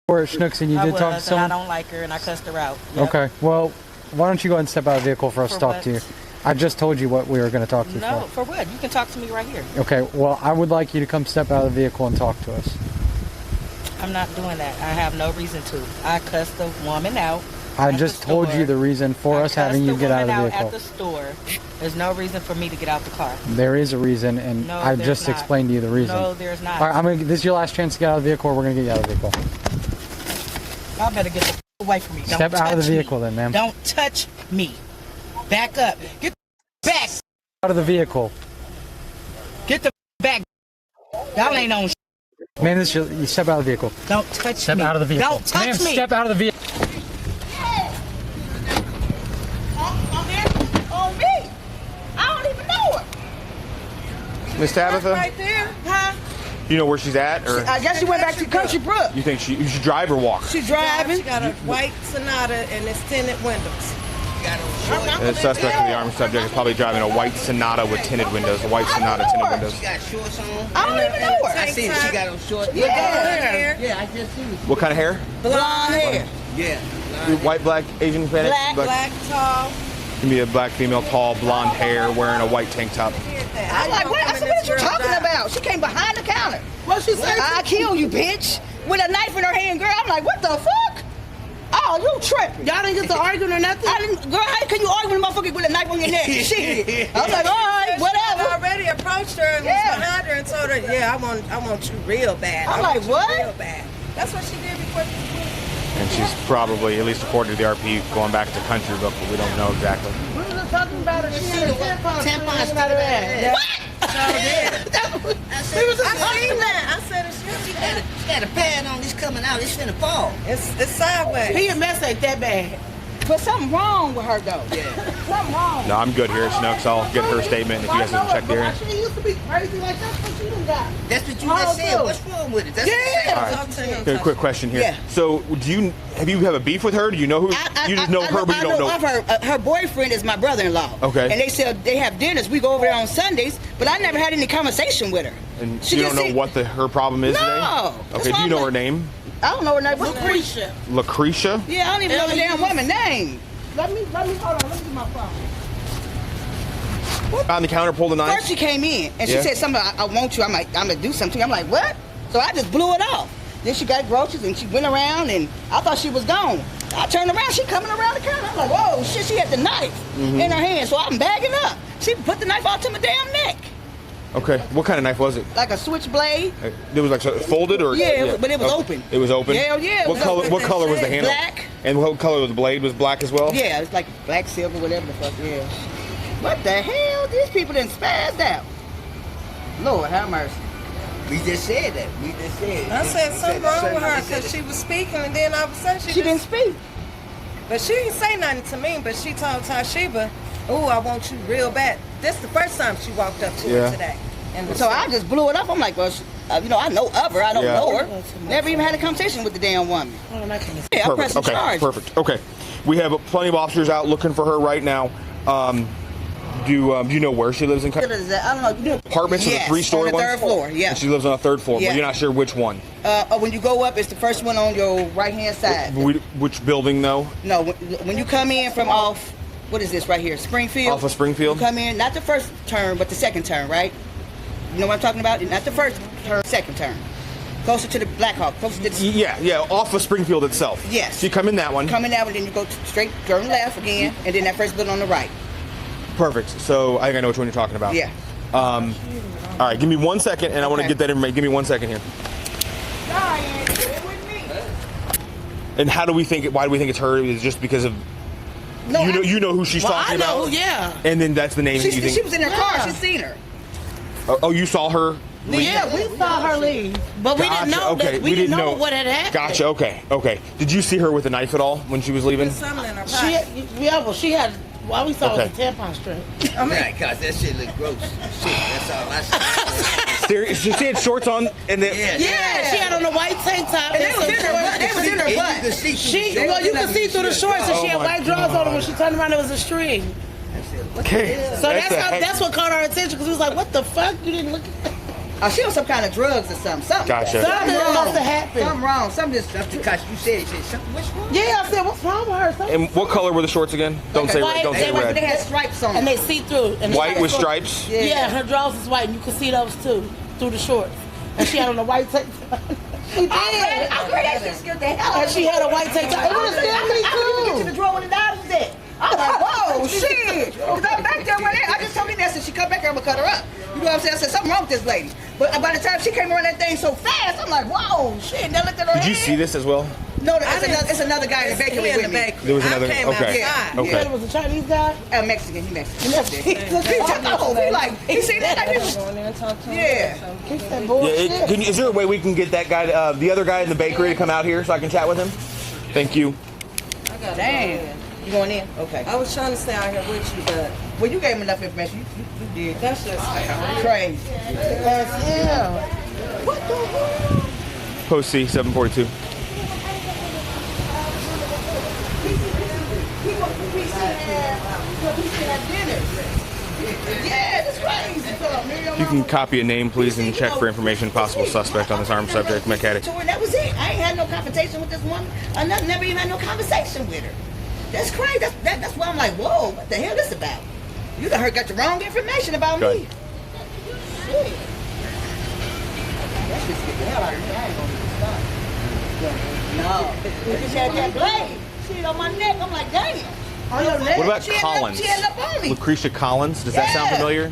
Or Schnooks, and you did talk to someone? I don't like her, and I cussed her out. Yep. Okay, well, why don't you go ahead and step out of the vehicle for us to talk what? to you? I just told you what we were going to talk to you No, for. for what? You can talk to me right here. Okay, well, I would like you to come step out of the vehicle and talk to us. I'm not doing that. I have no reason to. I cussed the woman out. I just told you the reason for us having you get out of the vehicle. At the store. There's no reason for me to get out the car. There is a reason, and No, I there's just not. explained to you the reason. No, there's not. All right, this is your last chance to get out of the vehicle, or we're going to get you out of the vehicle. Y'all better get the f- away from me. Don't Step out of the touch me. vehicle then, ma'am. Don't touch me. Back up. Get the back. Out of the vehicle. Get the back. Y'all ain't on. Man, this is you step out of the vehicle. Don't touch Step me. out of the vehicle. Don't touch Ma'am, me. step out of the vehicle. On me. I don't even know her. Miss Tabitha, Right there. Huh? you know where she's at, or I guess she went back to Country Brook. you think you should drive or walk? She's driving. She got a white Sonata and it's tinted windows. The suspect of the armed subject is probably driving a white Sonata with tinted windows. A white Sonata, tinted windows. She got shorts on. I don't even know her. I seen she got on shorts. Yeah. Yeah. Yeah, I just seen it. What kind of hair? Blonde hair. Yeah. White, black, Asian, Hispanic? Black, tall. Can be a black female, tall, blonde hair, wearing a white tank top. I'm like, what? I said, what are you talking about? She came behind the counter. What she said? I'll kill you, bitch. With a knife in her hand, girl. I'm like, what the fuck? Oh, you tripping. Y'all didn't get to arguing or nothing? I didn't, girl, how can you argue with a motherfucker with a knife on your neck? Shit. I was like, all right, whatever. I already approached her and was behind her and told her, yeah, I want you real bad. I'm I like, want you what? Real bad. That's what she did before she quit. And she's probably, at least according to the RP, going back to Country Brook, but we don't know exactly. We were talking about her. She had a tampon sticking out of her ass. What? I seen that. I said, she had a pad on. It's coming out. It's finna fall. It's sideways. He a mess ain't that bad. But something wrong with her, though. Yeah. Something wrong. No, I'm good here, Snooks. I'll get her statement if you guys haven't checked the hearing. She used to be crazy like that, but she done got. That's what you just said. What's wrong with it? That's Okay, quick question here. Yeah. So, have you have a beef with her? Do you know who? You just know her, but you don't know. Of her. Her boyfriend is my brother-in-law. Okay. And they said they have dinners. We go over there on Sundays, but I never had any conversation with her. And She you don't just know said- what her problem is No. today? Okay, do you know her name? I don't know her name. Lucretia. Lucretia? Yeah, I don't even know the damn woman's name. Let me hold on. Let me get my phone. On the counter, pulled a knife? First she came in and she Yeah. said something, I want you, I'm gonna do something. I'm like, what? So I just blew it off. Then she got groceries and she went around and I thought she was gone. I turned around, she coming around the counter. I'm like, whoa, shit, she had the knife in her hand. So I'm bagging up. She put the knife out to my damn neck. Okay, what kind of knife was it? Like a switchblade. It was like folded or? Yeah, but it was open. It was open? Hell yeah, it What was color? open. What color was the handle? Black. And what color was the blade? Was black as well? Yeah, it's like black, silver, whatever the fuck, yeah. What the hell? These people done spazzed out. Lord have mercy. We just said that. We just said. I said something wrong with her because she was speaking and then all of a sudden She didn't speak. But she didn't say nothing to me, but she told Tashiba, oh, I want you real bad. This the first time she walked up to her today. And So I just blew it up. I'm like, well, I know of her. I don't Yeah. know her. Never even had a conversation with the damn woman. Yeah, I'm pressing Okay, charge. perfect. Okay, we have plenty of officers out looking for her right now. Do you know where she lives in? I don't know. Apartments or the Yes, three-story on the ones? third floor, yeah. And she lives on the third floor, Yeah. but you're not sure which one. When you go up, it's the first one on your right-hand side. Which building, though? No, when you come in from off, what is this right here? Springfield? Off of Springfield? You come in, not the first turn, but the second turn, right? You know what I'm talking about? Not the first turn, second turn. Closer to the Blackhawk, closer to the... Yeah, off of Springfield itself. Yes. So you come in that one. Come in that one, then you go straight, turn left again, and then that first building on the right. Perfect. So I think I know which one you're talking about. Yeah. All right, give me 1 second, and I want to get that information. Give me 1 second here. And how do we think? Why do we think it's her? Is it just because of you know who she's talking about? I know, yeah. And then that's the name that you think. She was in her car. She seen her. Oh, you saw her leave? Yeah, we saw her leave, but we didn't know okay. that. We didn't know what had happened. Gotcha. Okay. Did you see her with a knife at all when she was leaving? She had All we saw was a tampon strip. I mean, cause that shit look gross. Shit, that's all I see. She had shorts on and then. Yeah, she had on a white tank top. And they was in her butt. They was in her butt. You could see through the shorts, and she had white drawers on, and when she turned around, there was a string. Okay. So that's what caught our attention, because we was like, what the fuck? You didn't look at She on some kind of drugs or something. Gotcha. Something must have happened. Something wrong. Something just because you said something. What's wrong? Yeah, I said, what's wrong with her? And what color were the shorts again? Don't say red. Don't say red. They had stripes on them. And they see through. White with stripes? Yeah, her drawers is white, and you could see those too, through the shorts. And she had on a white tank top. She did. I'm ready. That shit scared the hell out of me. And she had a white tank top. It would have scared me too. Get to the drawer when the dog was at. I was like, whoa, shit. Because I'm back there with her. I just told me that since she come back here, I'm going to cut her up. You know what I'm saying? I said, something wrong with this lady. But by the time she came around that thing so fast, I'm like, whoa, shit. And I looked at her Did you see this as well? No, it's another guy in the bakery with me. There was another. Okay. You said it was a Chinese guy? Mexican. He Mexican. He like, he seen that? Yeah. Is there a way we can get that guy, the other guy in the bakery, to come out here so I can chat with him? Thank you. Damn. You going in? Okay. I was trying to stay out here with you, but... Well, you gave him enough information. You did. That's just crazy. Yeah. What the hell? Post C, 742. Yeah, that's crazy. You can copy a name, please, and check for information. Possible suspect on this armed subject. Mechanic. That was it. I ain't had no confrontation with this woman. I never even had no conversation with her. That's crazy. That's why I'm like, whoa, what the hell is this about? You got the wrong information about me. Shit. That shit scared the hell out of me. I ain't gonna stop. No. She had that blade. Shit on my neck. I'm like, damn. On your neck. What about she Collins? She ended up on me. Lucretia Collins. Does that sound familiar?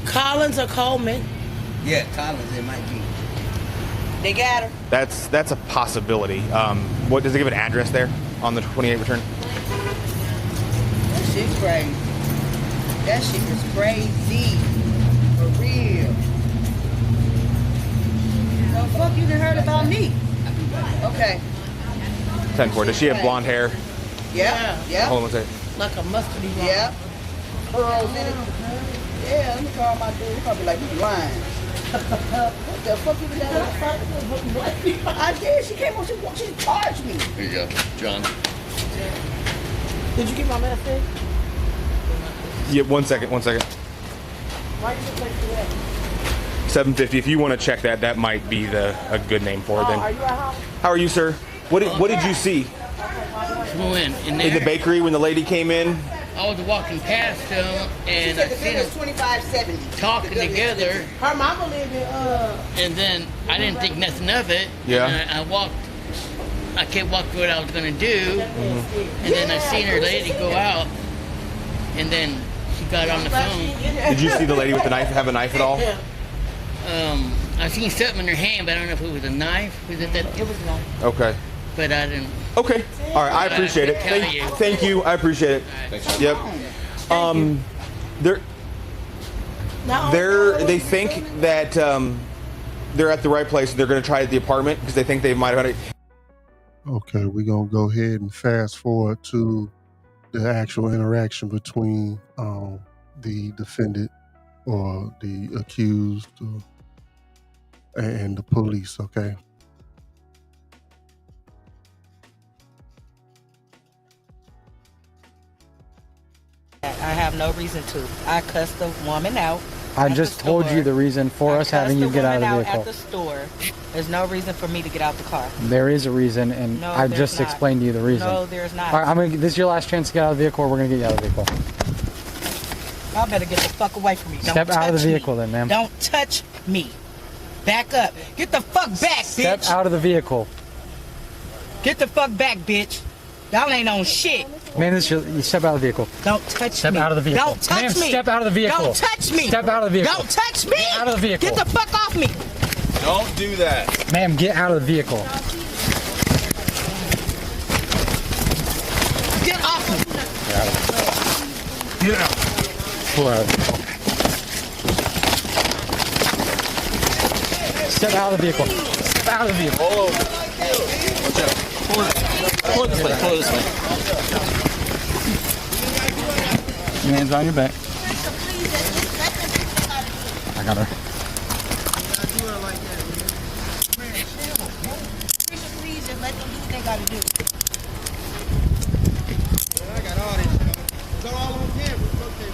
Collins or Coleman? Yeah, Collins. It might be. They got her. That's a possibility. What does it give an address there on the 28 return? That shit's crazy. That shit is crazy. For real. No fuck you done heard about me. Okay. 10-4. Does she have blonde hair? Yeah. Hold on one second. Like a mustardy blonde. Yeah. Pearls in it. Yeah, let me call my dude. He'll probably like, you lying. What the fuck you been doing? I did. She came on. She charged me. Here you go, John. Did you get my message? Yeah, 1 second. Why did you take that? 750. If you want to check that, that might be a good name for it. Then. Are you at home? How are you, sir? What did you see? In In the bakery when the lady came in? I was walking past them and I seen them $25.70 talking together. Her mama lived in And then I didn't think nothing of it. Yeah. And I kept walking what I was gonna do, and then I seen her lady go out, and then she got on the phone. Did you see the lady with the knife have a knife at all? I seen something in her hand, but I don't know if it was a knife. Was it that? It was a knife. Okay. But I didn't. Okay. All right. I appreciate it. Thank you. I appreciate it. Yep. They think that they're at the right place. They're going to try it at the apartment because they think they might have had it. Okay, we're going to go ahead and fast forward to the actual interaction between the defendant or the accused and the police, okay? I have no reason to. I cussed the woman out. I just told you the reason for us having you get out of the vehicle. At the store. There's no reason for me to get out the car. There is a reason, and No, I've there's just not. explained to you the reason. No, there's not. All right, this is your last chance to get out of the vehicle, or we're going to get you out of the vehicle. Y'all better get the fuck away from me. Don't Step out of the touch me. vehicle then, ma'am. Don't touch me. Back up. Get the fuck back, Step bitch. out of the vehicle. Get the fuck back, bitch. Y'all ain't on shit. Man, you step out of the vehicle. Don't touch Step me. out of the vehicle. Don't touch Ma'am, me. step out of the vehicle. Don't touch me. Step out of the vehicle. Don't touch me. Get out of the vehicle. Get the fuck off me. Don't do that. Ma'am, get out of the vehicle. Get off me. Get out. Pull out of the vehicle. Step out of the vehicle. Step out of the vehicle. Pull over. Watch out. Pull it this way. Pull it this way. Your hands on your back. I got her. Please just let them do what they gotta do. I got all this. It's all on camera. Look that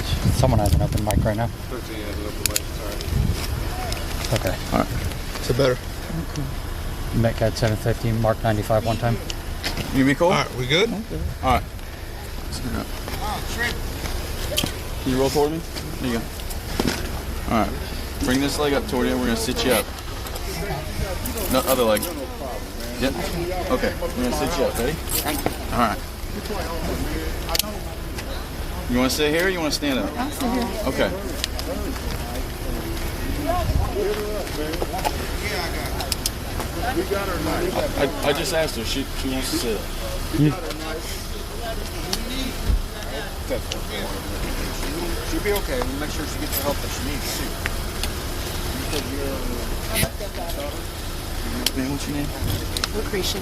shit. Someone has an open mic right now. 13 has an open mic. Sorry. Okay. All right. So better. Mick at 7:15, Mark 95 one time. You be cool? All right. We good? Okay. All right. Let's get up. Can you roll toward me? There you go. All right. Bring this leg up toward you. We're gonna sit you up. No, other leg. Yep. Okay. We're gonna sit you up. Ready? All right. You want to sit here or you want to stand up? I'll sit here. Okay. I just asked her. She wants to sit up. She'll be okay. We'll make sure she gets the help that she needs too. Man, what's your name? Lucretia.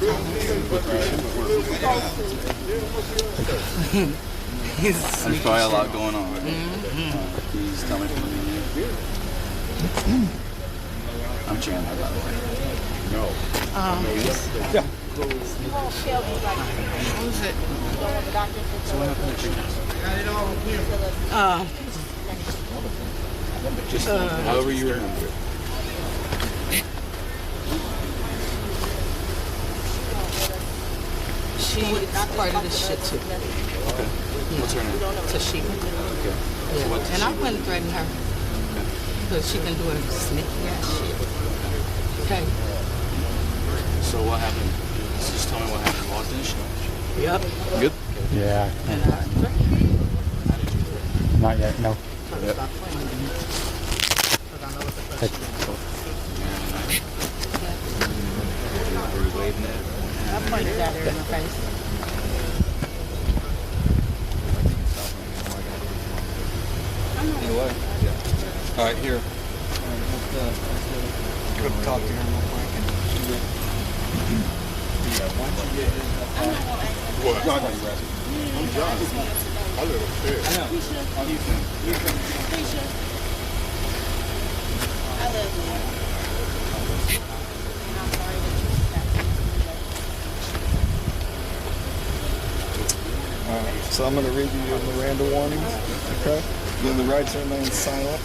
There's probably a lot going on. Right? Please tell me from your name. I'm Chandler, by the way. No. Yeah. Who's it? So what happened to you? Just however you remember it. She's part of this shit too. Okay. What's her name? Tashika. Okay. Yeah. So And I wouldn't threaten her because she been doing sneaky ass shit. Okay. So what happened? Just tell me what happened. Walked in. Yep. Good? Yeah. Not yet, no. Yep. I pointed at her in the face. You know what? Yeah. All right, here. Go talk to her real quick. What? No, I know you're asking. I'm John. I live upstairs. I know. Ethan. I love you. Alright, so I'm going to read you your Miranda warnings, okay? You have the right to remain silent.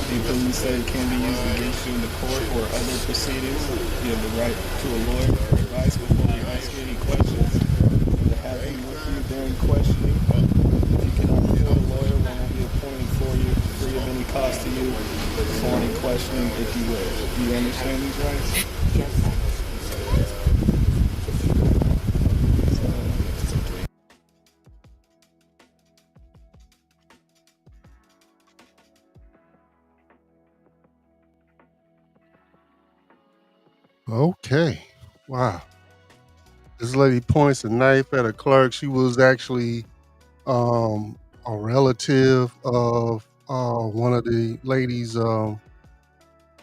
Anything you say can be used against you in the court or other proceedings. You have the right to a lawyer for advice before we ask you any questions. We'll have him with you during questioning. If you cannot afford a lawyer, one will be appointed for you, free of any cost to you, for any questioning if you wish. Do you understand these rights? Yes. Okay. Wow. This lady points a knife at a clerk. She was actually a relative of one of the ladies, one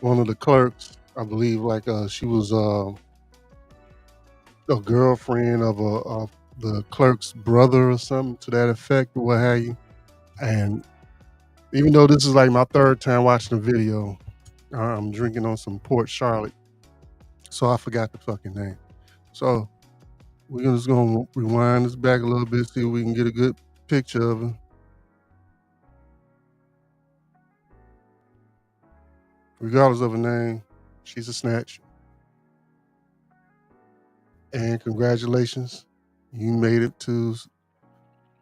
of the clerks, I believe. Like she was a girlfriend of the clerk's brother or something to that effect, or what have you. And even though this is like my third time watching the video, I'm drinking on some Port Charlotte. So I forgot the fucking name. So we're just gonna rewind this back a little bit, see if we can get a good picture of her. Regardless of her name, she's a snatch. And congratulations, you made it to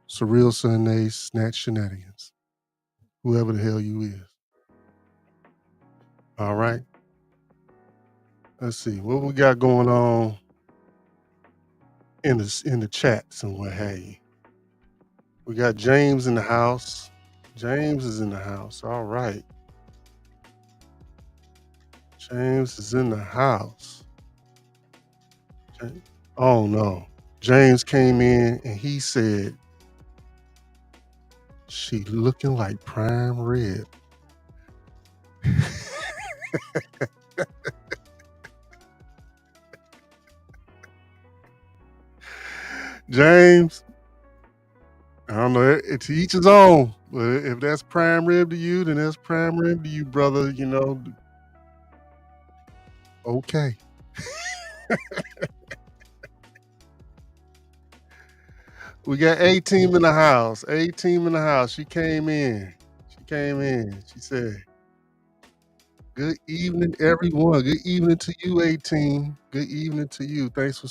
Surreal Sunday's Snatch Shenanigans. Whoever the hell you is. All right. Let's see what we got going on in the chats and what have you. We got James in the house. James is in the house. All right. James is in the house. Oh no. James came in and he said, she looking like prime rib. James, don't know. To each his own. But if that's prime rib to you, then that's prime rib to you, brother. You know. Okay. We got A-Team in the house. A-Team in the house. She came in. She said, good evening, everyone. Good evening to you, A-Team. Good evening to you. Thanks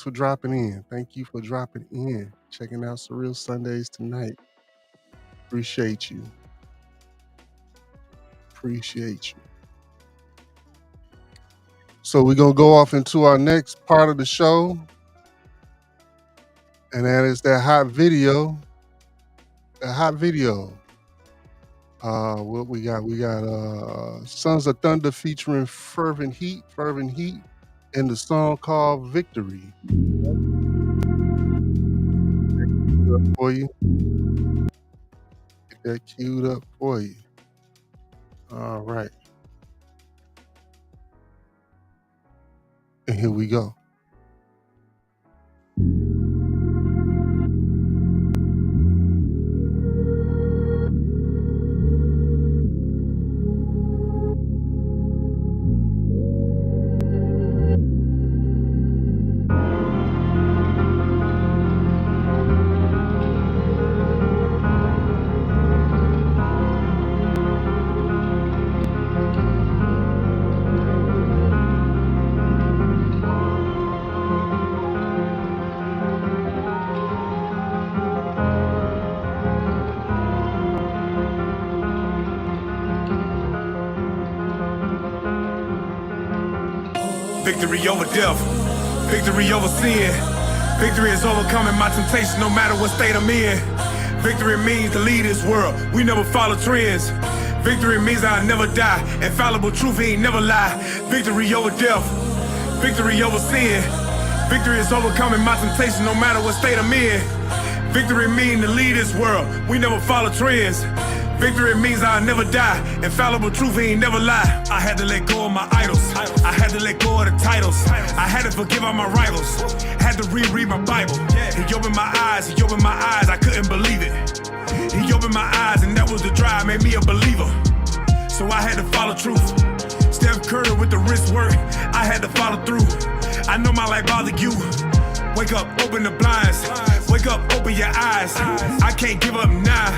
for dropping in. Thank you for dropping in. Checking out Surreal Sundays tonight. Appreciate you. So we're going to go off into our next part of the show. And that is that hot video. What we got? We got Sons of Thunder featuring Fervent Heat, and the song called Victory. For you. Get that queued up for you. All right. And here we go. Victory over death, victory over sin. Victory is overcoming my temptation no matter what state I'm in. Victory means to lead this world, we never follow trends. Victory means I'll never die, infallible truth, he ain't never lie. Victory over death, victory over sin. Victory is overcoming my temptation no matter what state I'm in. Victory means to lead this world, we never follow trends. Victory means I'll never die. Infallible truth, he ain't never lie. I had to let go of my idols. I had to let go of the titles. I had to forgive all my rivals. Had to reread my Bible. He opened my eyes, I couldn't believe it. He opened my eyes and that was the drive, made me a believer. So I had to follow truth. Steph Curry with the wrist work, I had to follow through. I know my life bothered you. Wake up, open the blinds. Wake up, open your eyes. I can't give up now.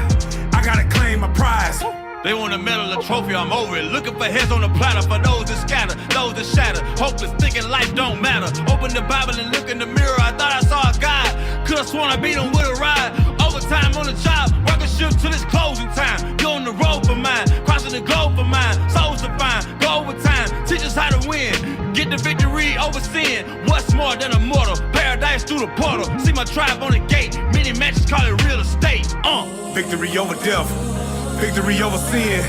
I gotta claim my prize. They want a medal, a trophy, I'm over it. Looking for heads on the platter for those that scatter, those that shatter. Hopeless, thinking life don't matter. Open the Bible and look in the mirror, I thought I saw a God. Could've sworn I beat him with a ride. Overtime on the job, working shift till it's closing time. Go on the road for mine, crossing the globe for mine. Souls to find, go overtime, teach us how to win. Get the victory over sin. What's more than a mortal? Paradise through the portal. See my tribe on the gate. Many matches call it real estate. Victory over death. Victory over sin.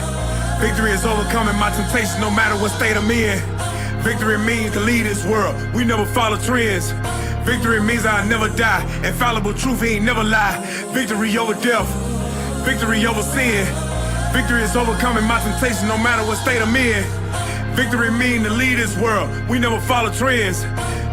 Victory is overcoming my temptation no matter what state I'm in. Victory means to lead this world, we never follow trends. Victory means I'll never die. Infallible truth, he ain't never lie. Victory over death. Victory over sin. Victory is overcoming my temptation no matter what state I'm in. Victory means to lead this world, we never follow trends.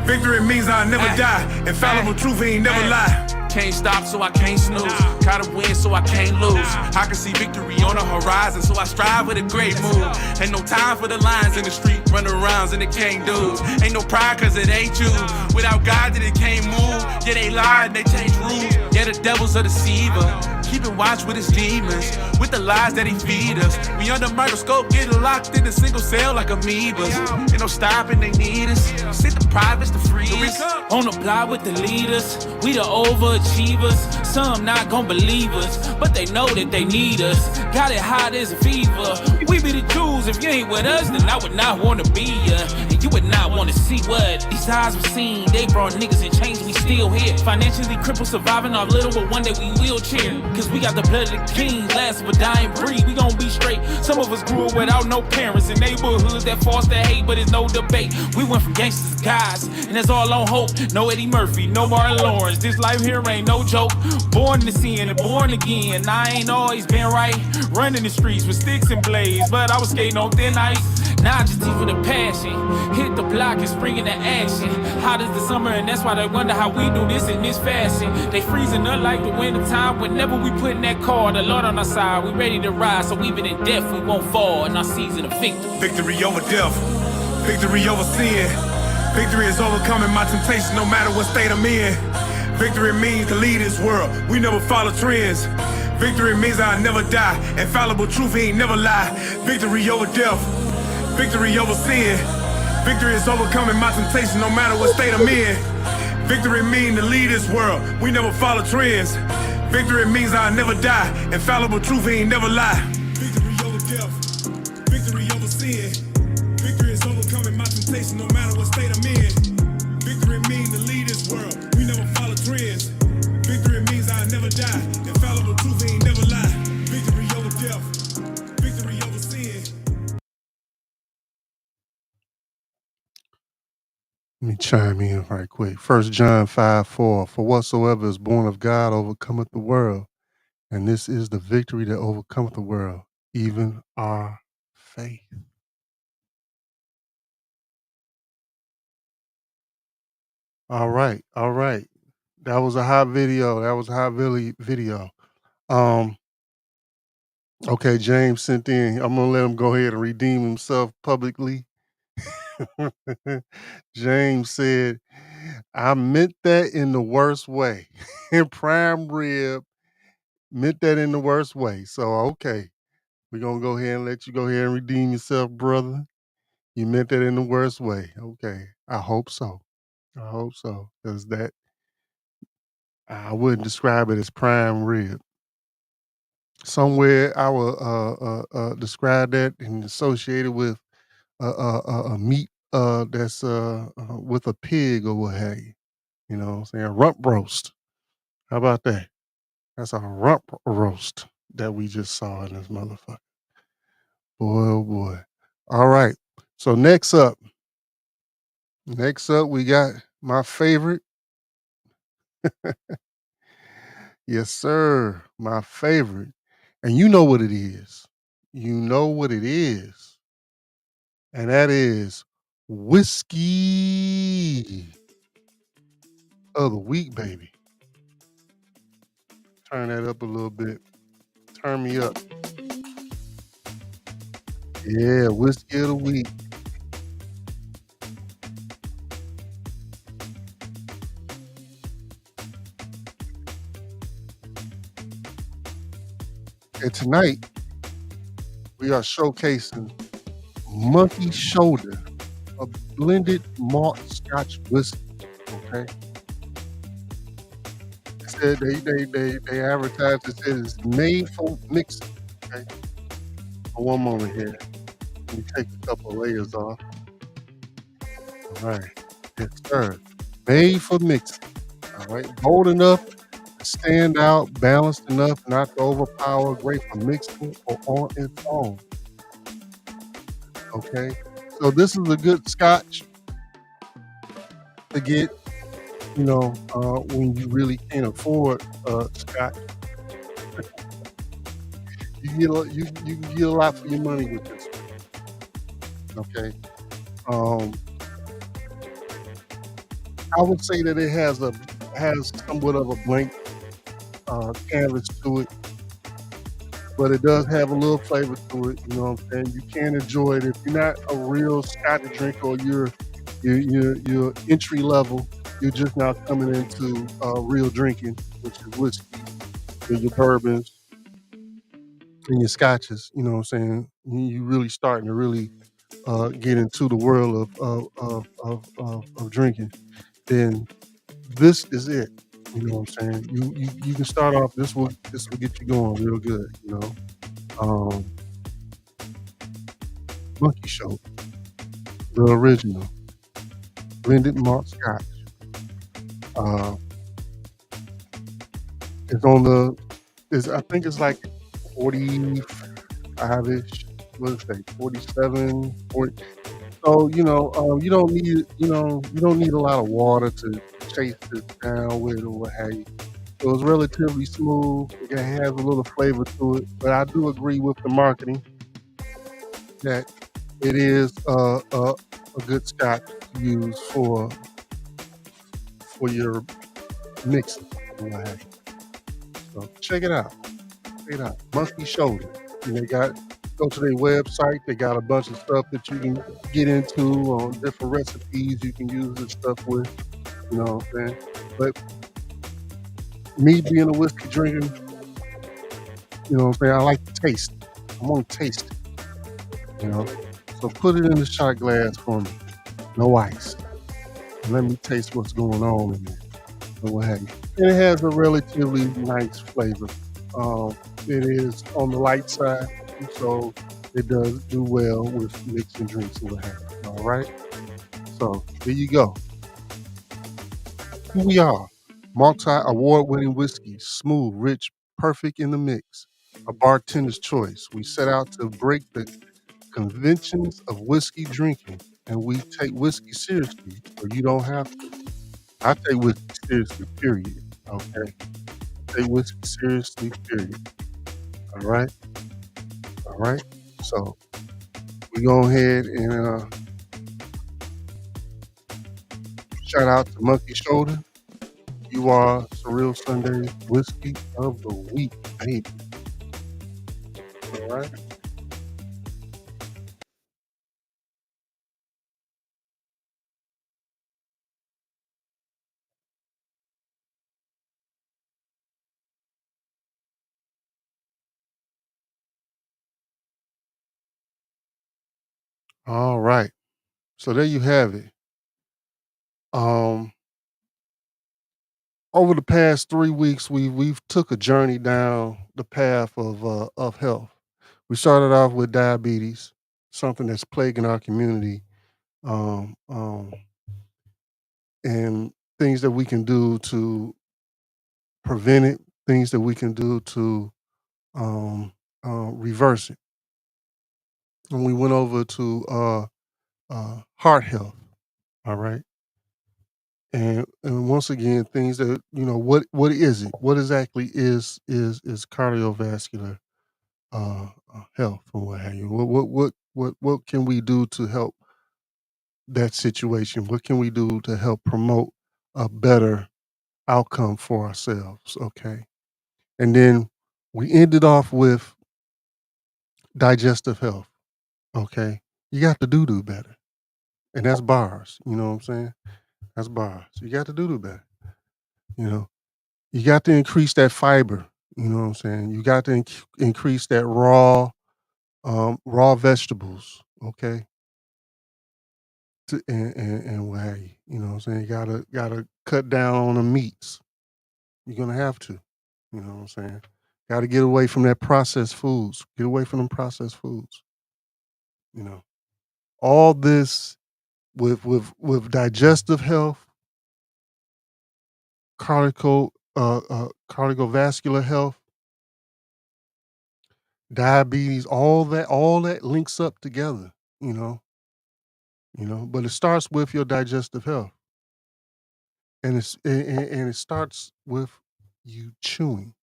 Victory means I'll never die. Infallible truth, he ain't never lie. Can't stop, so I can't snooze. Gotta win, so I can't lose. I can see victory on the horizon, so I strive with a great move. Ain't no time for the lions in the street, run arounds and it can't do. Ain't no pride, cause it ain't you. Without God, then it can't move. Yeah, they lie and they change rules. Yeah, the devil's a deceiver. Keeping watch with his demons, with the lies that he feed us. We under microscope, getting locked in a single cell like amoebas. Ain't no stopping, they need us. Send the privates to free us. On the block with the leaders, we the overachievers. Some not gon' believe us, but they know that they need us. Got it hot as a fever. We be the Jews, if you ain't with us, then I would not wanna be ya. And you would not wanna see what these eyes were seen. They brought niggas and changed, we still here. Financially crippled, surviving off little, but one day we will cheer. Cause we got the blood of the kings, last of a dying breed. We gon' be straight. Some of us grew up without no parents in neighborhoods that foster hate, but it's no debate. We went from gangsters to guys, and that's all on hope. No Eddie Murphy, no Martin Lawrence. This life here ain't no joke. Born to sin and born again. I ain't always been right. Running the streets with sticks and blades, but I was skating on thin ice. Now I just teach with a passion. Hit the block and spring into action. Hot as the summer, and that's why they wonder how we do this in this fashion. They freezing up like the winter time. Whenever we put in that car, the Lord on our side, we ready to rise. So even in death, we won't fall in our season of victory. Victory over death, victory over sin. Victory is overcoming my temptation no matter what state I'm in. Victory means to lead this world, we never follow trends. Victory means I'll never die, infallible truth, he ain't never lie. Victory over death, victory over sin. Victory is overcoming my temptation no matter what state I'm in. Victory means to lead this world, we never follow trends. Victory means I'll never die, infallible truth, he ain't never lie. Victory over death, victory over sin. Victory is overcoming my temptation no matter what state I'm in. Victory means to lead this world, we never follow trends. Victory means I'll never die, infallible truth, he ain't never lie. Victory over death, victory over sin. Let me chime in right quick. 1 John 5:4. For whatsoever is born of God overcometh the world, and this is the victory that overcometh the world, even our faith. All right. That was a hot video. Video. Okay, James sent in. I'm gonna let him go ahead and redeem himself publicly. James said, I meant that in the worst way. Prime rib meant that in the worst way. So, okay, we're going to go ahead and let you go ahead and redeem yourself, brother. You meant that in the worst way. Okay, I hope so. Because that, I wouldn't describe it as prime rib. Somewhere I will describe that and associate it with a meat that's with a pig or what have you. You know what I'm saying? Rump roast. How about that? That's a rump roast that we just saw in this motherfucker. Boy, oh boy. All right. So next up, we got my favorite. Yes, sir. My favorite. And you know what it is. And that is whiskey of the week, baby. Turn that up a little bit. Turn me up. Yeah, whiskey of the week. And tonight, we are showcasing Monkey Shoulder, a blended malt Scotch whiskey. Okay. It said they advertised it says it's made for mixing. Okay. For one moment here. Let me take a couple of layers off. All right. Yes, sir. Made for mixing. All right. Bold enough to stand out, balanced enough not to overpower, great for mixing or on its own. Okay. So this is a good Scotch to get, when you really can't afford Scotch. You can get a lot for your money with this one. Okay. I would say that it has somewhat of a blank canvas to it, but it does have a little flavor to it. You know what I'm saying? You can enjoy it if you're not a real Scotch drinker or you're entry level. You're just now coming into real drinking, which is whiskey, and your bourbons, and your scotches. You know what I'm saying? You really starting to really get into the world of drinking. Then this is it. You know what I'm saying? You can start off. This will get you going real good. You know, Monkey Shoulder, the original blended malt Scotch. It's on the. I think it's like 45-ish. What did it say? 47, 40. So you don't need a lot of water to chase it down with or what have you. So it's relatively smooth. It has a little flavor to it, but I do agree with the marketing that it is a good scotch to use for your mixing and what have you. So check it out. Check it out. Monkey Shoulder. And they got go to their website. They got a bunch of stuff that you can get into on different recipes you can use this stuff with. You know what I'm saying? But me being a whiskey drinker, you know what I'm saying, I like to taste it. I want to taste it. You know? So put it in the shot glass for me. No ice. And let me taste what's going on in there. And what have you. And it has a relatively nice flavor. It is on the light side, so it does do well with mixing drinks and what have you. All right? So there you go. Who we are. Multi-award-winning whiskey, smooth, rich, perfect in the mix. A bartender's choice. We set out to break the conventions of whiskey drinking, and we take whiskey seriously, so you don't have to. I take whiskey seriously, period. Okay? Take whiskey seriously, period. All right? All right? So we go ahead and shout out to Monkey Shoulder. You are Surreal Sunday Whiskey of the Week, baby. All right? All right. So there you have it. Over the past 3 weeks, we've took a journey down the path of health. We started off with diabetes, something that's plaguing our community, um, um, and things that we can do to prevent it, things that we can do to um, reverse it. And we went over to heart health. All right. And once again, things that what is it? What exactly is cardiovascular health or what have you? What can we do to help that situation? What can we do to help promote a better outcome for ourselves? Okay, and then we ended off with digestive health. Okay, you got to do better, and that's bars. You know what I'm saying? That's bars. You got to do better. You know. You got to increase that fiber, you know what I'm saying? You got to increase that raw vegetables, okay? And what have you, you know what I'm saying? You gotta cut down on the meats. You're gonna have to, you know what I'm saying? Gotta get away from that processed foods. Get away from them processed foods, you know. All this with digestive health, cardiovascular health, diabetes, all that links up together, you know. But it starts with your digestive health, and it starts with you chewing.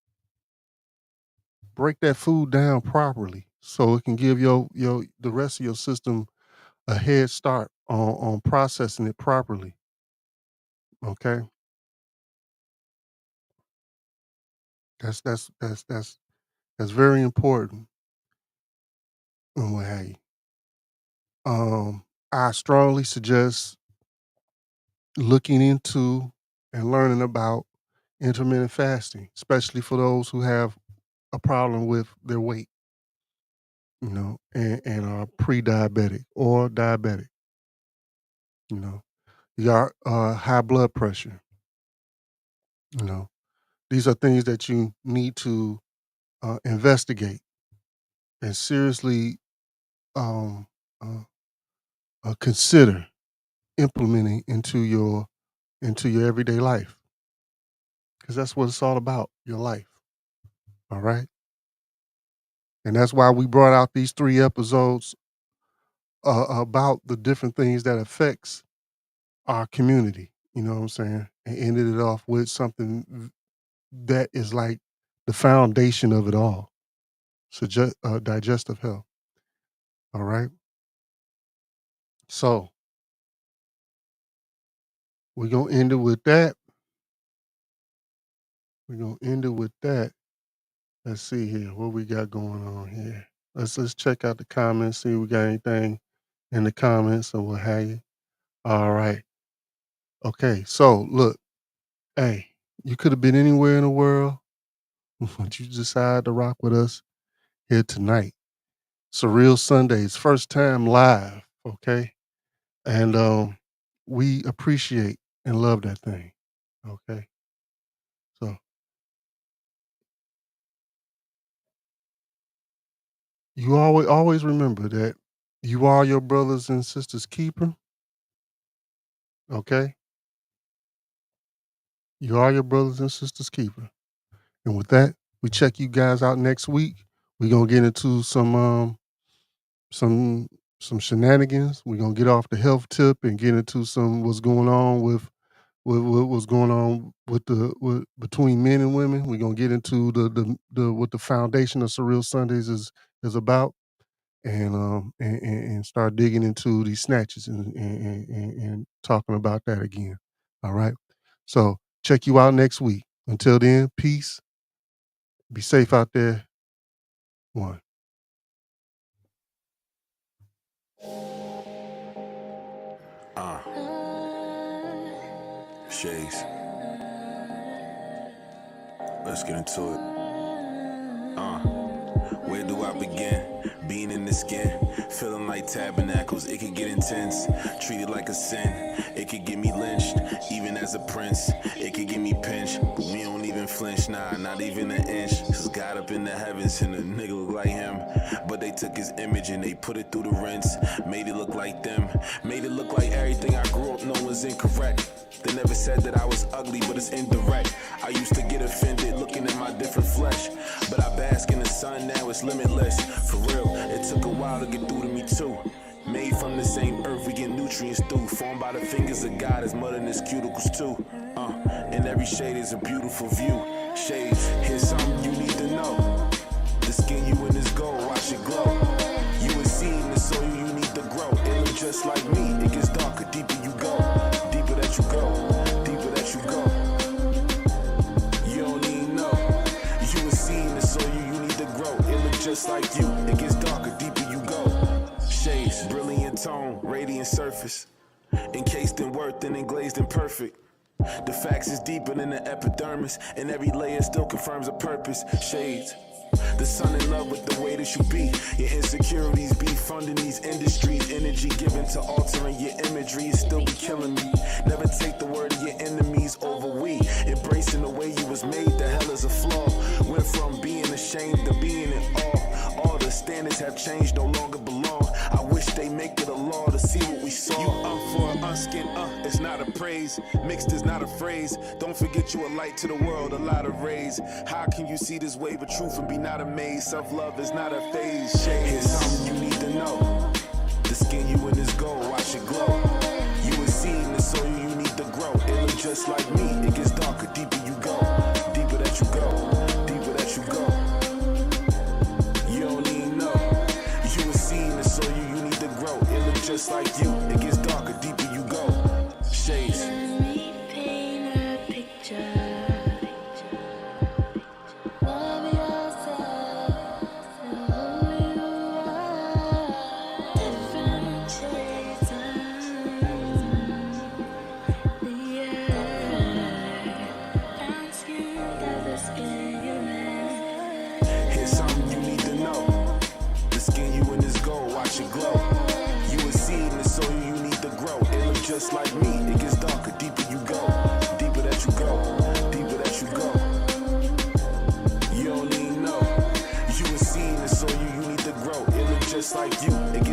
Break that food down properly so it can give your the rest of your system a head start on processing it properly. Okay, that's very important. And what have you. I strongly suggest looking into and learning about intermittent fasting, especially for those who have a problem with their weight, and are pre-diabetic or diabetic. You know, you got high blood pressure. You know, these are things that you need to investigate and seriously um, uh, consider implementing into your everyday life, because that's what it's all about, your life. All right, and that's why we brought out these 3 episodes about the different things that affects our community. You know what I'm saying? And ended it off with something that is like the foundation of it all. So digestive health. All right. So we're gonna end it with that. We're gonna end it with that. Let's see here what we got going on here. Let's check out the comments, see if we got anything in the comments or what have you. All right. Okay, so look, hey, you could have been anywhere in the world, but you decided to rock with us here tonight. Surreal Sundays, first time live, okay? And we appreciate and love that thing, okay? So you always remember that you are your brothers and sisters' keeper, okay? You are your brothers and sisters' keeper. And with that, we check you guys out next week. We're gonna get into some shenanigans. We're gonna get off the health tip and get into some what's going on with what's going on with between men and women. We're gonna get into the what the foundation of Surreal Sundays is about, and start digging into these snatches and talking about that again. All right. So check you out next week. Until then, peace. Be safe out there. One. Shades. Let's get into it. Where do I begin? Being in the skin, feeling like tabernacles, it could get intense. Treated like a sin, it could get me lynched. Even as a prince, it could get me pinched. But we don't even flinch, nah, not even an inch. Cause God up in the heavens and a nigga look like him. But they took his image and they put it through the rinse. Made it look like them, made it look like everything I grew up knowing was incorrect. They never said that I was ugly, but it's indirect. I used to get offended looking at my different flesh, but I bask in the sun, now it's limitless. For real, it took a while to get through to me too. Made from the same earth, we get nutrients through. Formed by the fingers of God, as mud in his cuticles too. And every shade is a beautiful view. Shades, here's something you need to know. The skin you in is gold, watch it glow. You a seed in the soil, you need to grow. It look just like me, it gets darker, deeper you go. Deeper that you go, deeper that you go. You don't even know. You a seed in the soil, you need to grow. It look just like you, it gets darker, deeper you go. Shades, brilliant tone, radiant surface. Encased in worth and glazed and perfect. The facts is deeper than the epidermis, and every layer still confirms a purpose. Shades. The sun in love with the way that you be. Your insecurities be funding these industries. Energy given to altering your imagery, it still be killing me. Never take the word of your enemies over we. Embracing the way you was made, the hell is a flaw. Went from being ashamed to being in awe. All the standards have changed, no longer belong. I wish they make it a law to see what we saw. You for unskin, it's not a praise. Mixed is not a phrase. Don't forget you a light to the world, a lot of rays. How can you see this wave of truth and be not amazed? Self-love is not a phase. Here's something you need to know. The skin you in is gold, watch it glow. You a seed in the soil, you need to grow. It look just like me, it gets darker, deeper you go. Deeper that you go, deeper that you go. You don't even know. You a seed in the soil, you need to grow. It look just like you, it gets darker, deeper you go. Shades. Just like me, it gets darker, deeper you go. Deeper that you go, deeper that you go. You don't even know. You a seed in the soil, you need to grow. It look just like you. It